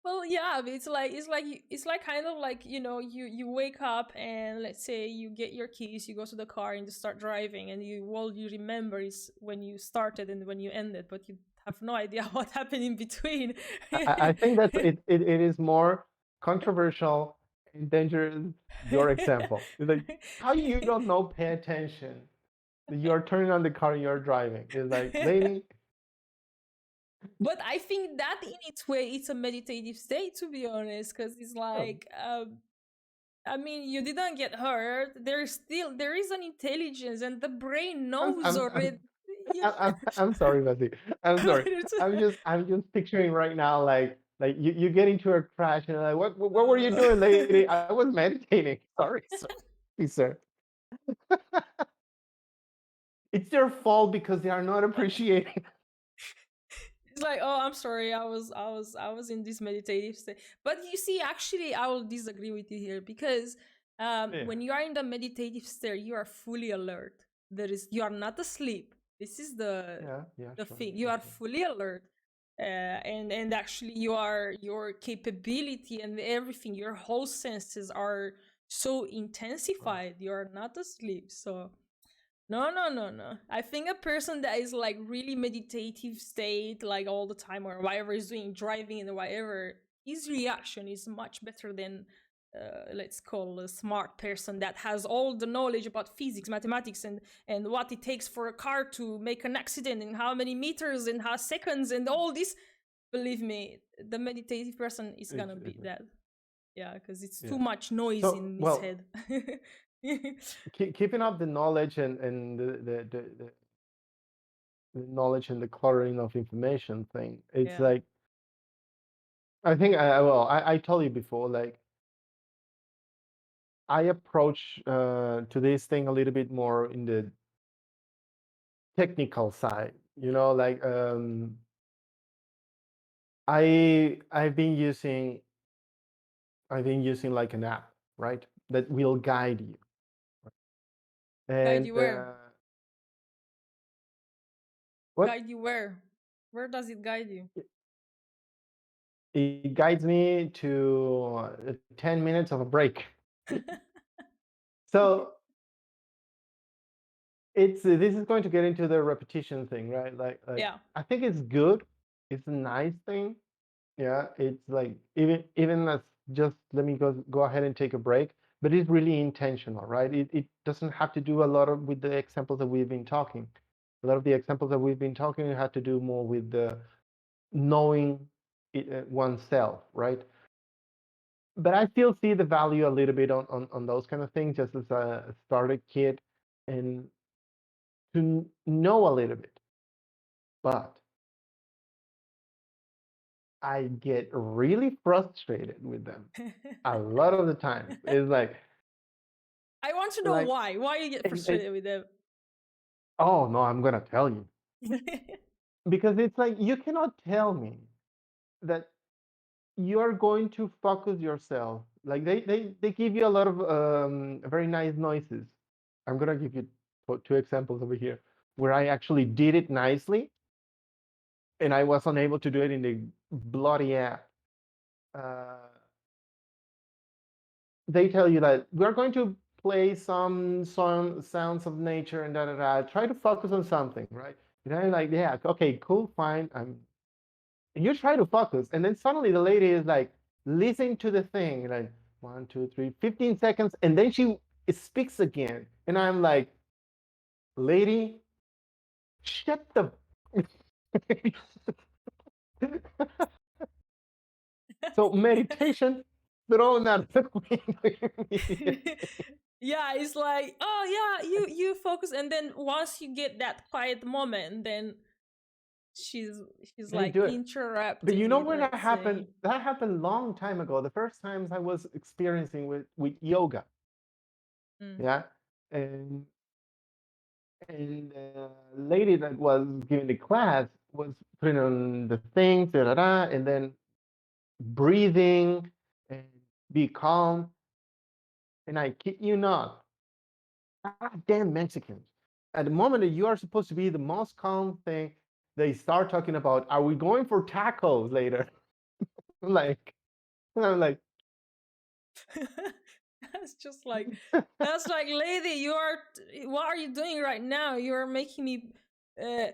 Well, yeah, but it's like kind of like, you wake up and let's say you get your keys, you go to the car and you start driving, and you all you remember is when you started and when you ended, but you have no idea what happened in between. I think that's it, it is more controversial and dangerous. Your example. It's like how you don't know, pay attention. You're turning on the car and you're driving. It's like, lady. But I think that in its way it's a meditative state, to be honest, because it's Oh, like, I mean, you didn't get hurt. There is an intelligence, and the brain I'm knows I'm already. I'm You I'm sorry, Bessie. I'm sorry. I'm just picturing right now, like you get into a crash and like, what were you doing, lady? I was meditating. Sorry, sir. It's their fault because they are not appreciating. It's like, oh, I'm sorry, I was in this meditative state. But you see, actually, I will disagree with you here, because Yeah, when you are in the meditative state, you are fully alert. You are not asleep. This is yeah, the sure, thing. You sure, are sure. fully alert, and actually, your capability and everything, your whole senses are so Right. intensified. You are not asleep, so. No, no, no, no. I think a person that is like really meditative state, like all the time, or whatever is doing, driving and whatever, his reaction is much better than, let's call a smart person that has all the knowledge about physics, mathematics, and what it takes for a car to make an accident, and how many meters and how seconds and all this. Believe me, the meditative person is gonna It's be like, that. Yeah, because it's too yeah. much noise So, in his well, head. keeping up the knowledge and the knowledge and the cluttering of information thing. It's Yeah. like I think I told you before, like I approach to this thing a little bit more in the technical side. Like I've been using like an app, right, that will guide you. Guide And you where? what Guide you where? Where does it guide you? it guides me to 10 minutes of a break. Okay. So it's this is going to get into the repetition thing, right? Like Yeah. I think it's good. It's a nice thing. Yeah, it's like even as just let me go ahead and take a break, but it's really intentional, right? It doesn't have to do a lot of with the examples that we've been talking. A lot of the examples that we've been talking had to do more with the knowing. oneself, right? But I still see the value a little bit on those kind of things, just as a starter kit, and to know a little bit. But I get really frustrated with them a lot of the time. It's I want to know like, why. Why you get frustrated with them? oh no, I'm gonna tell you, because it's like you cannot tell me that you're going to focus yourself. Like they give you a lot of very nice noises. I'm gonna give you two examples over here where I actually did it nicely, and I was unable to do it in the bloody app. Uh, they tell you that we're going to play some sounds of nature and da da da. Try to focus on something, right? And I'm like, yeah, okay, cool, fine. And you try to focus, and then suddenly the lady is like, listen to the thing, like 1, 2, 3, 15 seconds, and then she speaks again, and I'm like, lady, shut the. So meditation thrown out the window. Yeah, it's like, oh yeah, you focus, and then once you get that quiet moment, then she's she's They like do it. But you interrupting know it, when that let's say. happened? That happened a long time ago. The first times I was experiencing with yoga, Mm. yeah, and the lady that was giving the class was putting on the things, da, da, da, and then breathing and be calm. And I kid you not, damn Mexicans. At the moment that you are supposed to be the most calm thing, they start talking about, are we going for tacos later? Like, and I'm like, That's just like, that's like, lady, what are you doing right now? You're making me uh,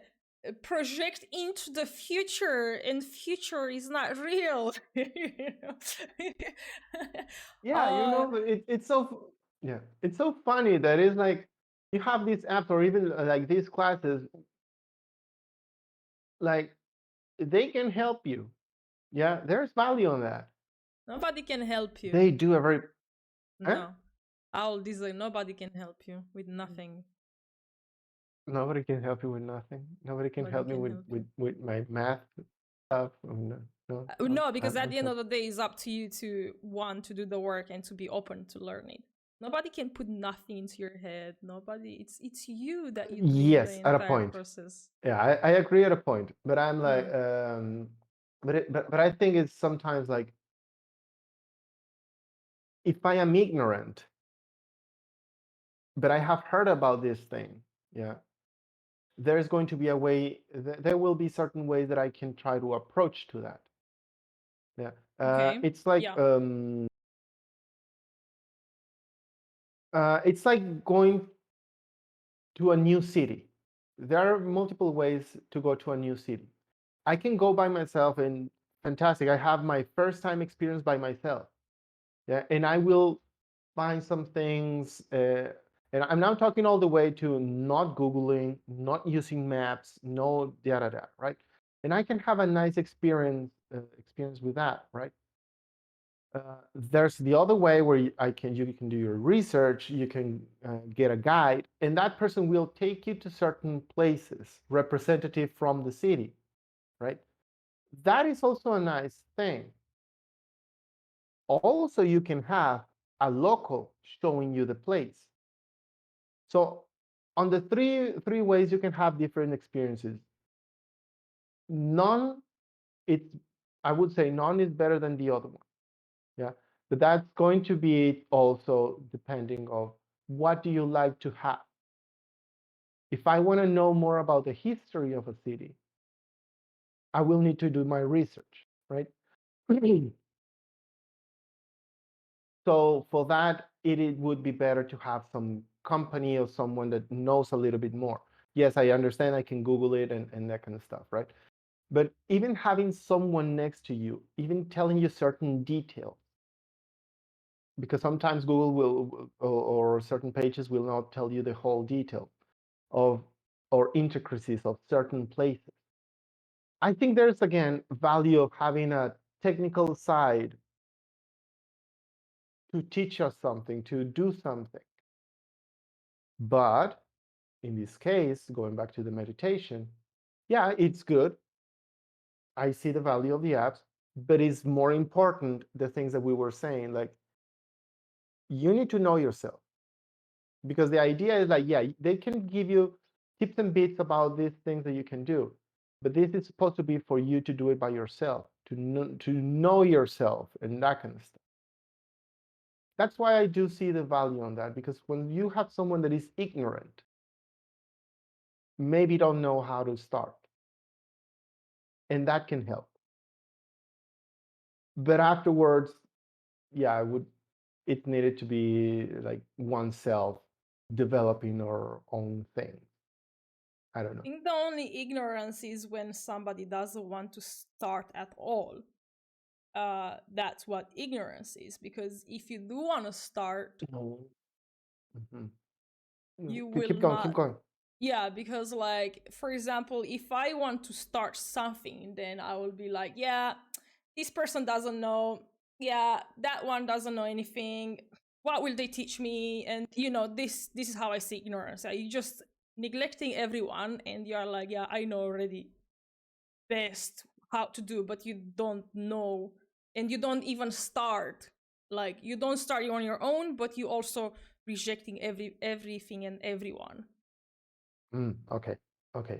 project into the future, and future is not real. yeah, uh, it's so, yeah, it's so funny that it's like you have these apps or even like these classes, like they can help you. Yeah, there's value on that. Nobody can help you. They do a very, eh? No, all these like, nobody can help you with nothing. Nobody can help you with nothing. Nobody can Nobody help me can help you. with my math stuff. No, no, no, No, because at I'm the end sorry. of the day, it's up to you to want to do the work and to be open to learn it. Nobody can put nothing into your head. Nobody. It's you that you're doing the Yes, at a entire point. process. Yeah, I agree at a point, but I'm like, Mm. but I think it's sometimes like if I am ignorant, but I have heard about this thing, yeah, there's going to be a way. There will be certain ways that I can try to approach to that. Yeah, Okay. it's like Yeah. it's like going to a new city. There are multiple ways to go to a new city. I can go by myself and fantastic. I have my first time experience by myself. Yeah, and I will find some things. And I'm now talking all the way to not Googling, not using maps, no da da da, right? And I can have a nice experience with that, right? There's the other way where you can do your research, you can get a guide, and that person will take you to certain places representative from the city, right? That is also a nice thing. Also, you can have a local showing you the place. So on the three ways you can have different experiences. None, it's I would say none is better than the other one. Yeah, but that's going to be also depending of what do you like to have. If I want to know more about the history of a city, I will need to do my research, right? So for that, it would be better to have some company or someone that knows a little bit more. Yes, I understand I can Google it and that kind of stuff, right? But even having someone next to you, even telling you certain details, because sometimes Google will or certain pages will not tell you the whole detail of or intricacies of certain places. I think there's, again, value of having a technical side to teach us something, to do something. But in this case, going back to the meditation, yeah, it's good. I see the value of the apps, but it's more important the things that we were saying, like, you need to know yourself. Because the idea is like, yeah, they can give you tips and bits about these things that you can do, but this is supposed to be for you to do it by yourself, to know yourself and that kind of stuff. That's why I do see the value on that, because when you have someone that is ignorant, maybe don't know how to start, and that can help. But afterwards, yeah, it needed to be like oneself developing our own thing. I don't know. I think the only ignorance is when somebody doesn't want to start at all. That's what ignorance is, because if you do want to start, Mm-hmm. you will Keep going, keep not. going. Yeah, because, like, for example, if I want to start something, then I will be like, yeah, this person doesn't know, yeah, that one doesn't know anything, what will they teach me? And this is how I see ignorance. You just neglecting everyone, and you're like, yeah, I know already best how to do, but you don't know, and you don't even start. Like, you don't start on your own, but you also rejecting everything and everyone. Okay,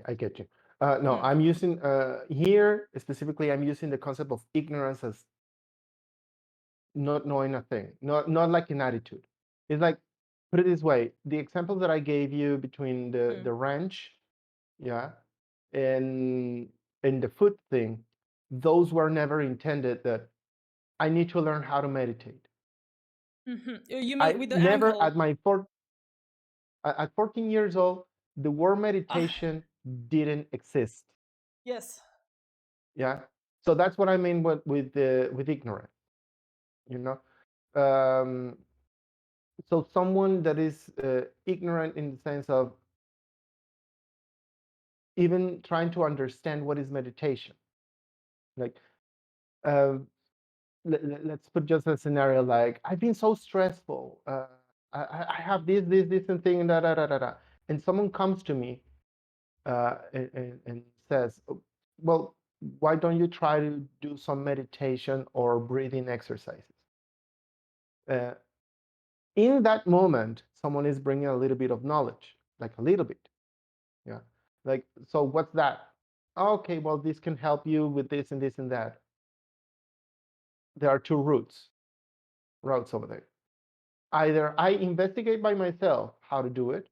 I get you. No, Mm. I'm using here specifically. I'm using the concept of ignorance as not knowing a thing, not like an attitude. It's like, put it this way: the example that I gave you between the wrench, yeah, and the foot thing, those were never intended that I need to learn how to meditate. Mm-hmm. You mean I with the never angle? at 14 years old, the word Ah, meditation didn't exist. yes. Yeah, so that's what I mean with ignorance, you know. um, so someone that is ignorant in the sense of even trying to understand what is meditation, like, um, let's put just a scenario, like, I've been so stressful, I have this and thing, and da, and someone comes to me and says, "Oh, well, why don't you try to do some meditation or breathing exercises?" Uh, in that moment, someone is bringing a little bit of knowledge, like a little bit, yeah. Like, so what's that? Okay, well, this can help you with this and this and that. There are two routes over there. Either I investigate by myself how to do it,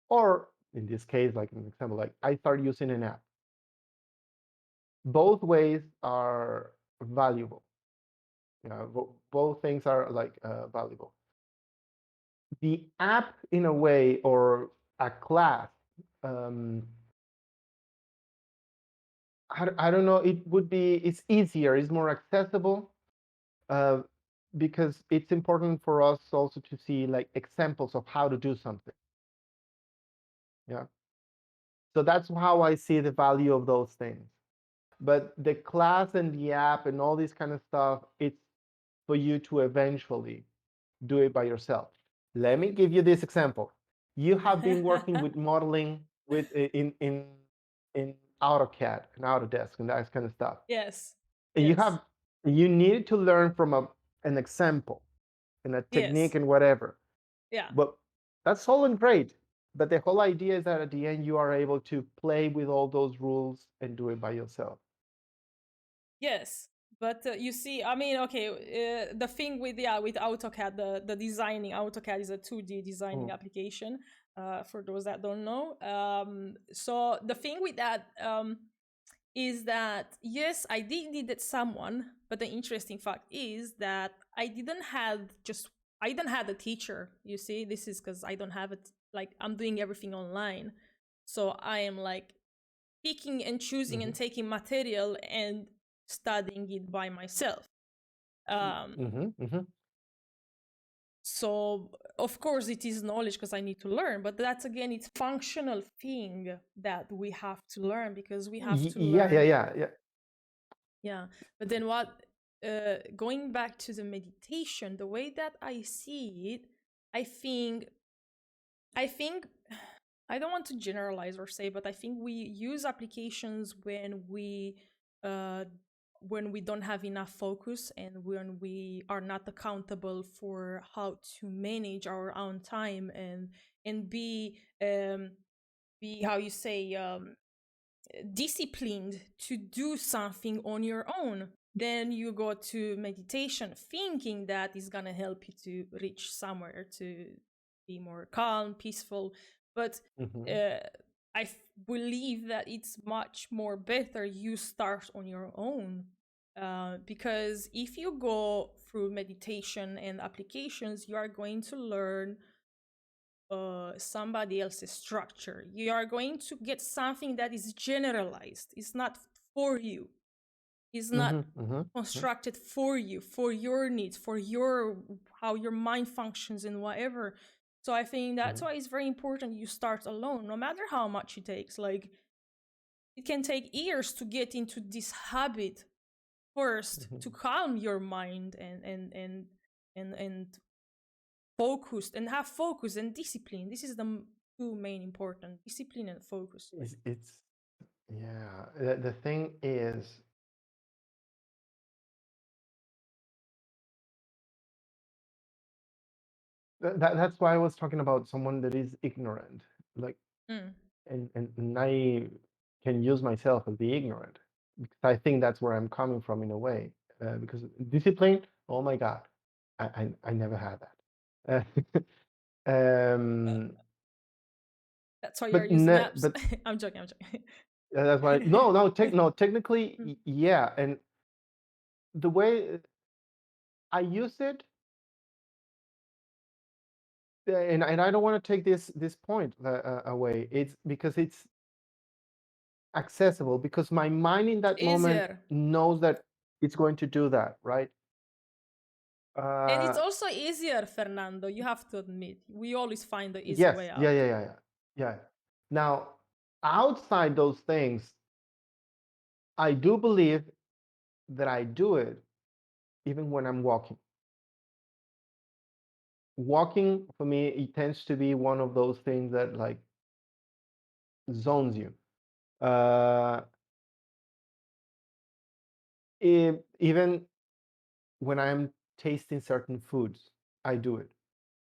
or in this case, like an example, like I start using an app. Both ways are valuable. Both things are like valuable. The app, in a way, or a class, um, I don't know, it's easier, it's more accessible, uh, because it's important for us also to see like examples of how to do something. Yeah. So that's how I see the value of those things. But the class and the app and all this kind of stuff, it's for you to eventually do it by yourself. Let me give you this example. You have been working with modeling with in AutoCAD and Autodesk and that kind of stuff. Yes. And Yes. you needed to learn from an example and a technique Yes. and whatever. Yeah. But that's all and great. But the whole idea is that at the end you are able to play with all those rules and do it by yourself. Yes. But you see, I mean, okay, the thing with AutoCAD, the designing, AutoCAD is a 2D designing application. For those that don't know, so the thing with that is that, yes, I did needed someone, but the interesting fact is that I didn't have a teacher. You see, this is because I don't have it. Like, I'm doing everything online, so I am like picking and choosing and taking material and studying it by myself. Um, So of course it is knowledge because I need to learn, but that's again it's functional thing that we have to learn because we have to Yeah, yeah, learn. yeah, yeah. Yeah. But then going back to the meditation, the way that I see it, I think I think I don't want to generalize or say, but I think we use applications uh when we don't have enough focus and when we are not accountable for how to manage our own time and be how you say disciplined to do something on your own. Then you go to meditation thinking that is going to help you to reach somewhere to be more calm, peaceful. But Mm-hmm. uh, believe that it's much more better you start on your own. Because if you go through meditation and applications, you are going to learn somebody else's structure. You are going to get something that is generalized. It's not for you. It's not Mm-hmm. Mm-hmm. constructed for you, for your needs, for your how your mind functions and whatever. So I think that's Mm-hmm. why it's very important you start alone, no matter how much it takes. Like it can take years to get into this habit first Mm-hmm. to calm your mind and focused and have focus and discipline. This is the two main important discipline and focus. It's yeah. The thing is, that's why I was talking about someone that is ignorant. Like, Mm. and I can use myself as the ignorant because I think that's where I'm coming from in a way. Because discipline, oh my God, I never had that. Um, That's why you're but using apps. but I'm joking. I'm joking. that's why no, technically Mm. yeah, and the way I use it, and I don't want to take this point away. It's because it's accessible because my mind in It's that moment easier. knows that it's going to do that, right? And it's Uh, also easier, Fernando. You have to admit. We always find the easy yes, way yeah, out. yeah, yeah, yeah, yeah. Now, outside those things, I do believe that I do it even when I'm walking. Walking for me, it tends to be one of those things that like zones you. Uh, Even when I'm tasting certain foods, I do it.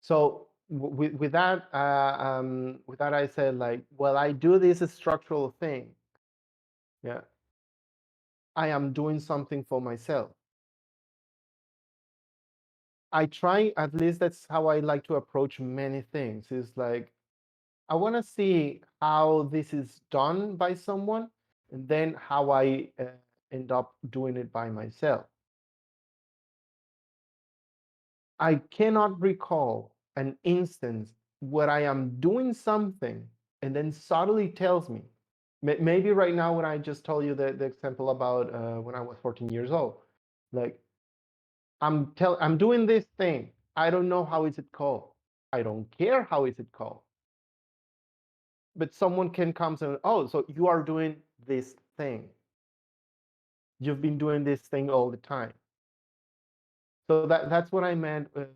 So with that, I said like, well, I do this structural thing. Yeah, I am doing something for myself. I try, at least that's how I like to approach many things. Is like I want to see how this is done by someone, and then how I end up doing it by myself. I cannot recall an instance where I am doing something and then subtly tells me. Maybe right now, when I just told you the example about when I was 14 years old, like I'm doing this thing. I don't know how is it called. I don't care how is it called. But someone can come and, oh, so you are doing this thing. You've been doing this thing all the time. So that's what I meant with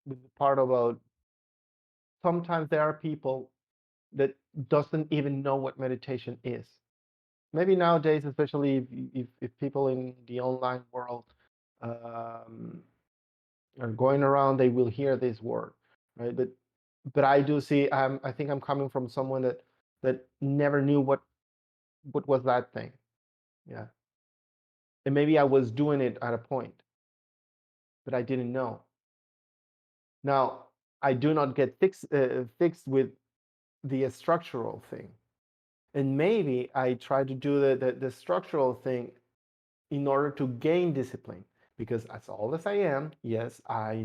the part about sometimes there are people that doesn't even know what meditation is. Maybe nowadays, especially if people in the online world um, are going around, they will hear this word, right? But I do see. I think I'm coming from someone that never knew what was that thing. Yeah, and maybe I was doing it at a point, but I didn't know. Now I do not get fixed with the structural thing, and maybe I try to do the structural thing in order to gain discipline. Because as old as I am, yes, I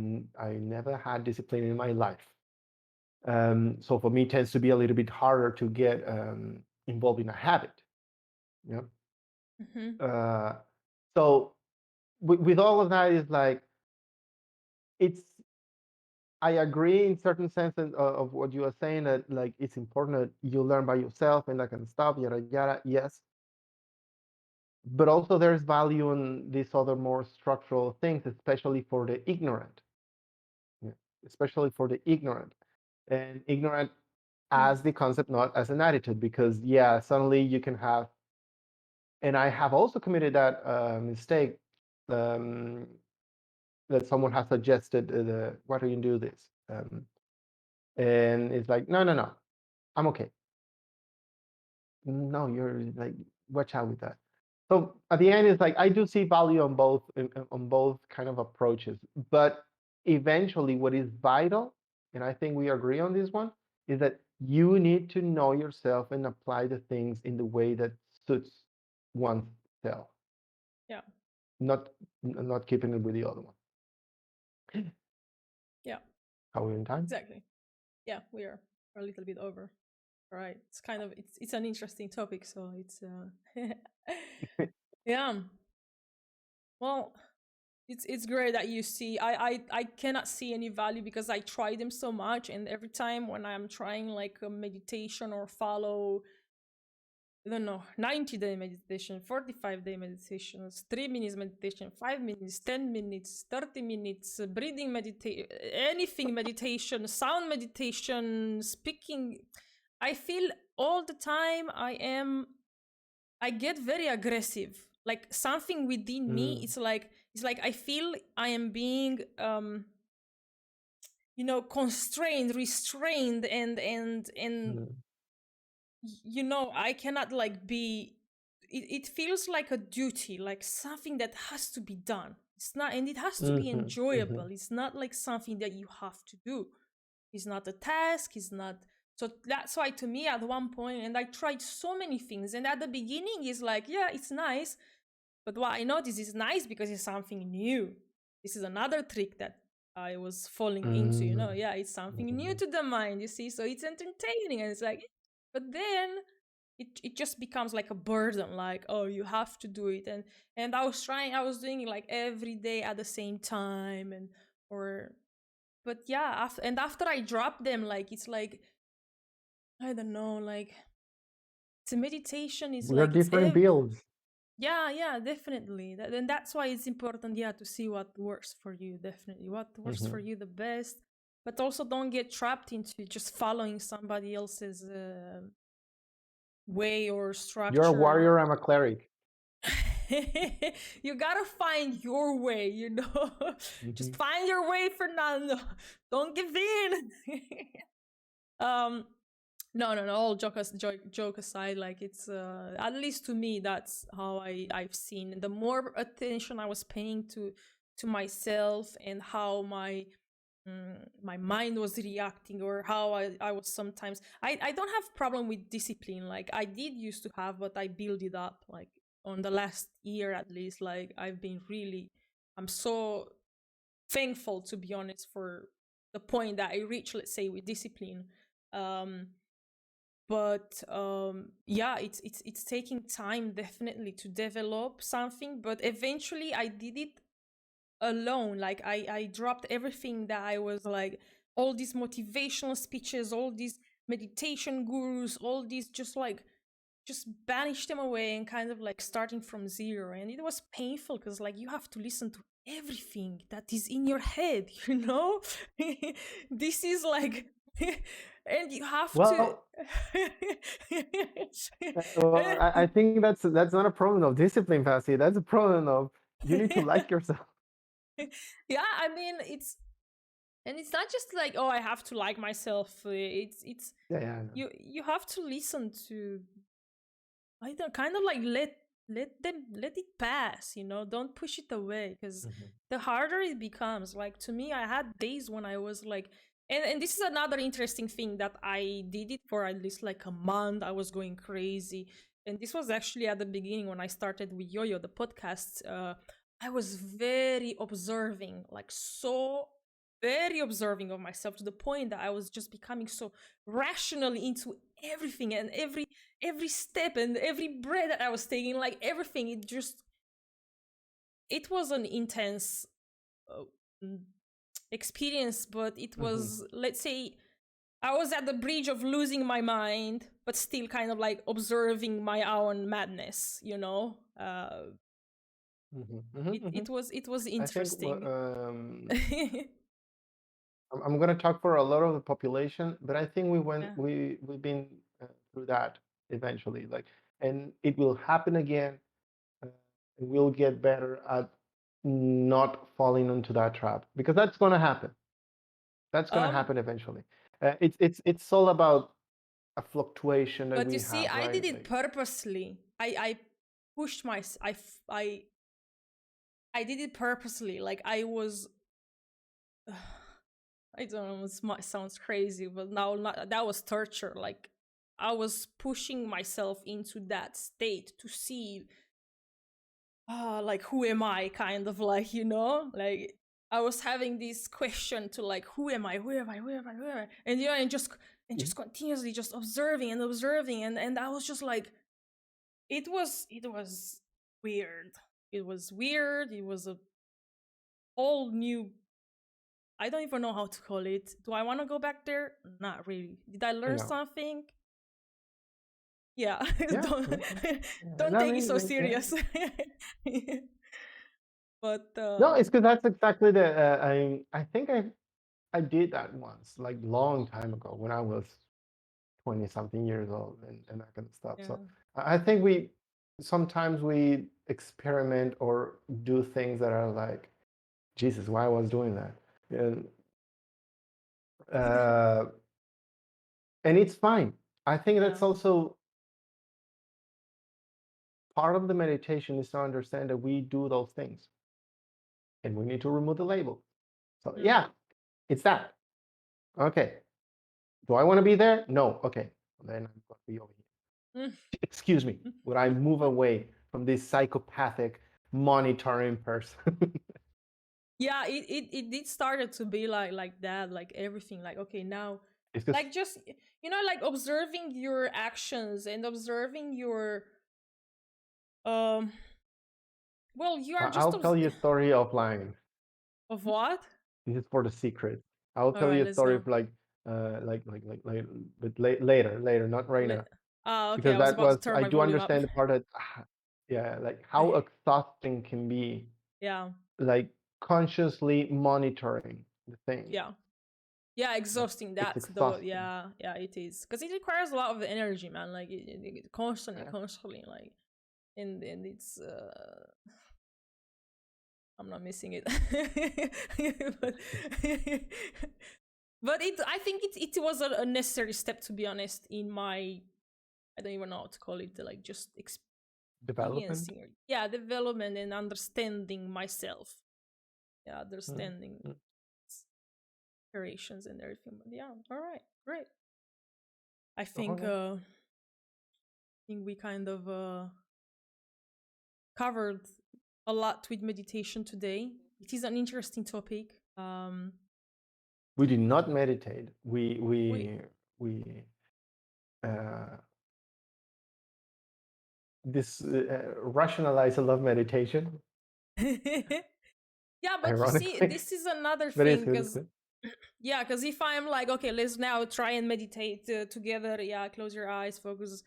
never had discipline in my life. So for me, it tends to be a little bit harder to get involved in a habit. Yeah. Hmm. Uh, so with all of that, is like it's I agree in certain sense of what you are saying, that like it's important that you learn by yourself and that kind of stuff, yada yada. Yes, but also there's value in these other more structural things, especially for the ignorant. Yeah, especially for the ignorant, and ignorant as the concept, not as an attitude, because yeah, suddenly you can have, and I have also committed that mistake, um, that someone has suggested, why do you do this? And it's like, no, no, no, I'm okay. No, you're like, watch out with that. So at the end, it's like I do see value on both kind of approaches, but eventually, what is vital, and I think we agree on this one, is that you need to know yourself and apply the things in the way that suits oneself. Yeah. Not keeping it with the other one. Yeah. Are we in time? Exactly. Yeah, we are a little bit over. All right. It's kind of it's an interesting topic, so it's yeah. Well, it's great that you see. I cannot see any value because I try them so much, and every time when I'm trying like a meditation or follow, I don't know, 90-day meditation, 45-day meditations, 3 minutes meditation, 5 minutes, 10 minutes, 30 minutes, breathing meditation, anything meditation, sound meditation, speaking. I feel all the time I get very aggressive. Like something within me, it's like I feel I am being constrained, restrained, and I cannot like be it feels like a duty, like something that has to be done. It's not, and it has to be enjoyable. It's not like something that you have to do. It's not a task, it's not. So that's why to me at one point, and I tried so many things, and at the beginning it's like, yeah, it's nice, but what I noticed is nice because it's something new. This is another trick that I was falling into, yeah, it's something new to the mind, you see, so it's entertaining, and it's like, but then it just becomes like a burden, like, oh, you have to do it. And I was doing it like every day at the same time, and or but yeah, after I dropped them, like it's like, I don't know, like the meditation is We are like it's different builds. yeah, definitely. And that's why it's important, yeah, to see what works for you, definitely. What works for you the best. But also don't get trapped into just following somebody else's way or You're a structure. warrior, I'm a cleric. You gotta find your way, Just find your way, Fernando. Don't give in. um no, all joke aside, like it's at least to me, that's how I've seen. The more attention I was paying to myself, and how my mind was reacting, or how I was sometimes, I don't have problem with discipline, like I did used to have, but I build it up, like on the last year at least. Like I'm so thankful, to be honest, for the point that I reached, let's say, with discipline. um but yeah, it's taking time, definitely, to develop something, but eventually I did it alone. Like I dropped everything that I was like, all these motivational speeches, all these meditation gurus, all these, just banish them away, and kind of like starting from zero. And it was painful because like you have to listen to everything that is in your head. This is like and you have to Well, well, I think that's not a problem of discipline, Passy. That's a problem of you need to like yourself. yeah, I mean, it's not just like, oh, I have to like myself. It's Yeah. you have to listen to, I don't, kind of like let it pass, don't push it away, because the harder it becomes. Like to me, I had days when I was like, and this is another interesting thing, that I did it for at least like a month. I was going crazy, and this was actually at the beginning when I started with Yo-Yo the podcast. I was very observing, like so very observing of myself, to the point that I was just becoming so rationally into everything, and every step and every breath that I was taking, like everything. It was an intense, uh, experience, but it was, let's say, I was at the bridge of losing my mind, but still kind of like observing my own madness, you know? It was I think interesting. I'm going to talk for a lot of the population, but I think Yeah. we've been through that eventually, like, and it will happen again. We'll get better at not falling into that trap, because that's going to happen. That's going to Um, happen eventually. It's all about a fluctuation that but you we see, have, I right? did it Like, purposely. I pushed my I did it purposely. Like I was I don't know, it sounds crazy, but now that was torture. Like I was pushing myself into that state to see like who am I, kind of like, you know, like I was having this question to like who am I, and you know, and just continuously just observing and observing, and I was just like, it was weird. It was weird. It was a whole new, I don't even know how to call it. Do I want to go back there? Not really. Did I learn no, something? Yeah. yeah, don't yeah. don't I take it so mean, yeah. serious. But No, it's because that's exactly the. I think I did that once, like long time ago, when I was 20 something years old, and that kind of stuff. yeah. So I think we sometimes we experiment or do things that are like, Jesus, why I was doing that, and uh, and it's fine. I think Yeah. that's also part of the meditation, is to understand that we do those things, and we need to remove the label. So Mm. yeah, it's that. Okay. Do I want to be there? No. Okay. Then I'm going to be over here. Mm. Excuse me. Would I move away from this psychopathic monitoring person? Yeah, it did started to be like that, like everything, like okay, now, It's because like just, you know, like observing your actions and observing your um well, you are just I'll tell you a story offline. of what? This is for the secret. I'll All tell right, you a let's story go. of but later, not right Le- now, Okay, because I was that about to was, turn I my do volume up. understand the part that, yeah, like how exhausting can be, Yeah. like consciously monitoring the thing. Yeah. Yeah, Like, exhausting. it's That's the, exhausting. yeah, it is, because it requires a lot of energy, man. Like constantly, Yeah. constantly, like, and it's I'm not missing it, but I think it was a necessary step, to be honest. In my, I don't even know how to call it, like just Development. experiencing, yeah, development and understanding myself. Yeah, Mm, understanding mm. operations and everything. But yeah, all right, great. I think Okay. we kind of covered a lot with meditation today. It is an interesting topic. We did not meditate. We We uh, this rationalize a lot of meditation, yeah, but you see, ironically, this is another but it's thing, good. It's because good. yeah, because if I'm like, okay, let's now try and meditate together. Yeah, close your eyes, focus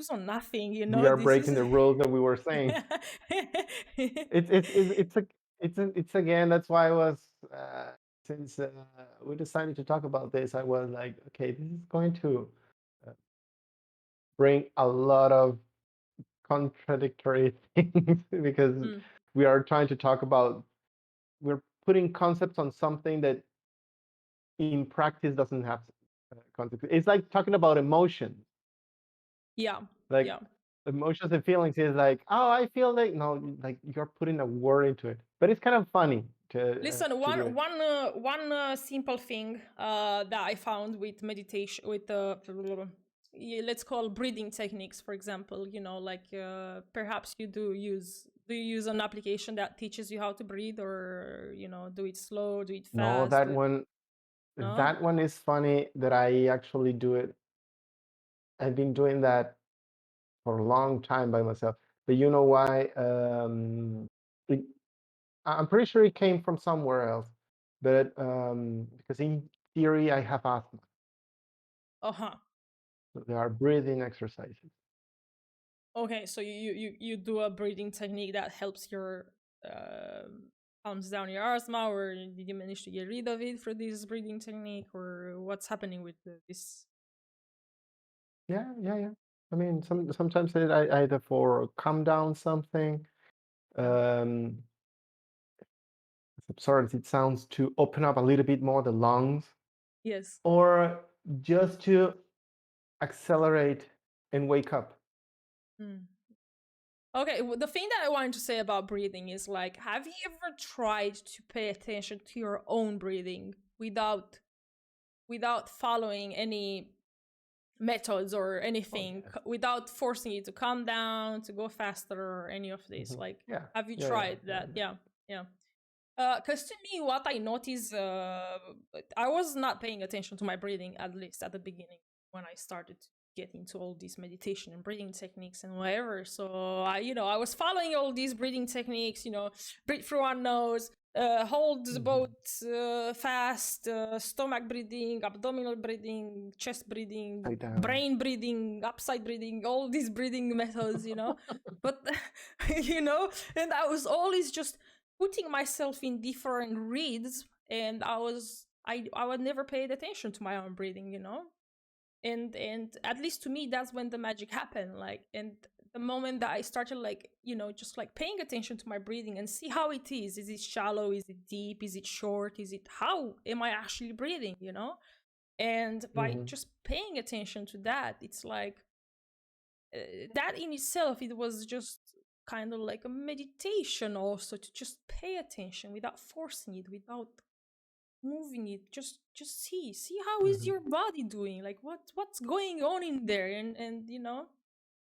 on nothing. You We know, are this breaking is the rules that we were saying. It's again. That's why I was, since we decided to talk about this, I was like, okay, this is going to uh, bring a lot of contradictory things, because Mm, we are trying to talk about, we're putting concepts on something that in practice doesn't have consequences. It's like talking about emotions, yeah, like yeah. emotions and feelings is like, oh, I feel like, no, like you're putting a word into it, but it's kind of funny Listen, to do it. one simple thing that I found with meditation, with let's call breathing techniques, for example. You know, like perhaps do you use an application that teaches you how to breathe, or you know, do it slow, do it No, fast, do it, no? that one is funny that I actually do it. I've been doing that for a long time by myself, but you know why? I'm pretty sure it came from somewhere else. but because in theory I have asthma, so there are breathing exercises. Okay, so you do a breathing technique that helps your calms down your asthma, or did you manage to get rid of it through this breathing technique, or what's happening with this? Yeah. I mean, sometimes I either for calm down something, Yeah. as absurd as it sounds, to open up a little bit more the lungs, Yes. or just to accelerate and wake up. Mm. Okay, well, the thing that I wanted to say about breathing is like, have you ever tried to pay attention to your own breathing without following any methods or Oh anything, yes. without forcing you to calm down, to go faster, or any of this? Mhm. Like, Yeah, have you yeah. tried that? Yeah, yeah. Because to me, what I noticed, I was not paying attention to my breathing, at least at the beginning when I started to get into all these meditation and breathing techniques and whatever. So I was following all these breathing techniques. Breathe through one nose, hold the boat fast, stomach breathing, abdominal breathing, chest breathing, Lie down. brain breathing, upside breathing, all these breathing methods. But and I was always just putting myself in different reads, and I would never paid attention to my own breathing. And at least to me, that's when the magic happened. Like, and the moment that I started, like, just like paying attention to my breathing and see how it is it shallow, is it deep, is it short, is it, how am I actually breathing. And by Mhm. just paying attention to that, it's like, that in itself, it was just kind of like a meditation, also, to just pay attention without forcing it, without moving it. Just see how is Mhm. your body doing, like what's going on in there. And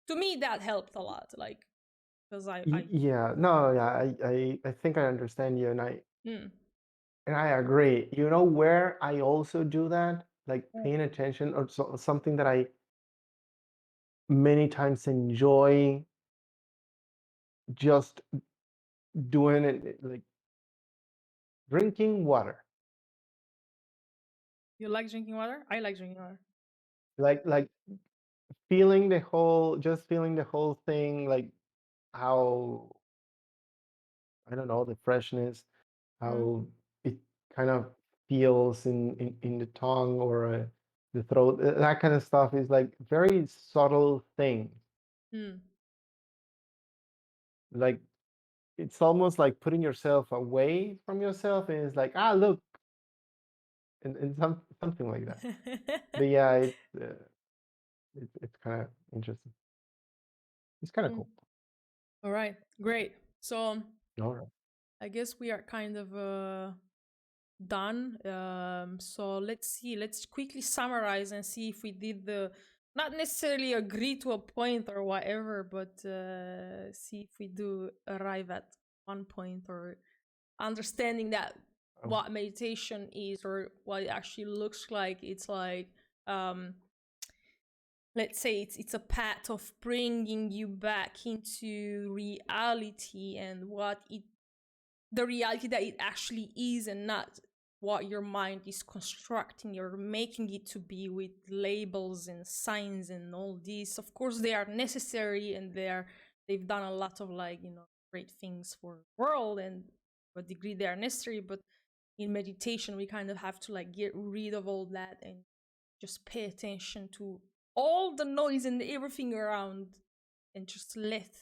to me, that helped a lot, like, because I Yeah, no, yeah, I think I understand you, and I mm, and I agree. You know where I also do that? Like mm, paying attention, or something that I many times enjoy just doing it, like drinking water. you like drinking water? I like drinking water. Like feeling the whole thing, like how, I don't know, the freshness, Mm, how it kind of feels in the tongue, or the throat. That kind of stuff is like very subtle thing. mm. Like it's almost like putting yourself away from yourself, and it's like, look, and something like that. But yeah, it's kind of interesting. It's kind of Mm. cool. All right, great. So All right. I guess we are kind of done. So let's see. Let's quickly summarize and see if we did the, not necessarily agree to a point or whatever, but see if we do arrive at one point, or understanding that Oh, what meditation is, or what it actually looks like. It's like, um, let's say it's a path of bringing you back into reality, and what it the reality that it actually is, and not what your mind is constructing or making it to be with labels and signs and all these. Of course, they are necessary, and they've done a lot of, like, great things for the world, and to a degree they are necessary. But in meditation, we kind of have to, like, get rid of all that and just pay attention to all the noise and everything around, and just let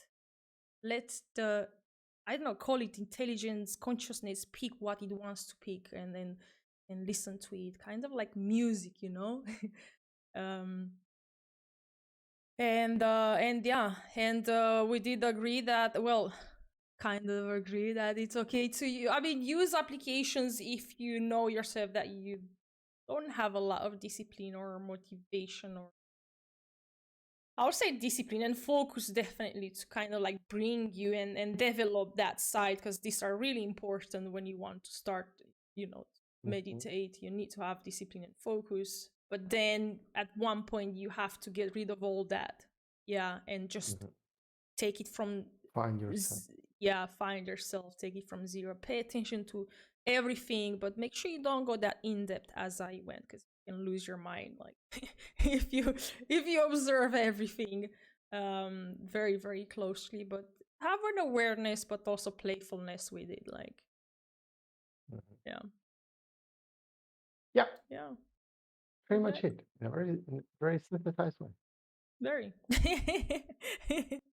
the, I don't know, call it intelligence, consciousness, pick what it wants to pick, and then and listen to it, kind of like music. um and yeah, and we did agree that, well, kind of agree that it's okay to use applications if you know yourself that you don't have a lot of discipline or motivation, or I would say discipline and focus, definitely, to kind of like bring you and develop that side, because these are really important when you want to start, mhm, meditate. You need to have discipline and focus. But then at one point, you have to get rid of all that. Yeah. And just mhm. take it from, Find yourself. yeah, find yourself, take it from zero. Pay attention to everything, but make sure you don't go that in depth as I went, because you can lose your mind. Like if you observe everything very very closely, but have an awareness, but also playfulness with it. Like yeah, Yeah, yeah, pretty much exactly. it. In a very synthesized way. Very.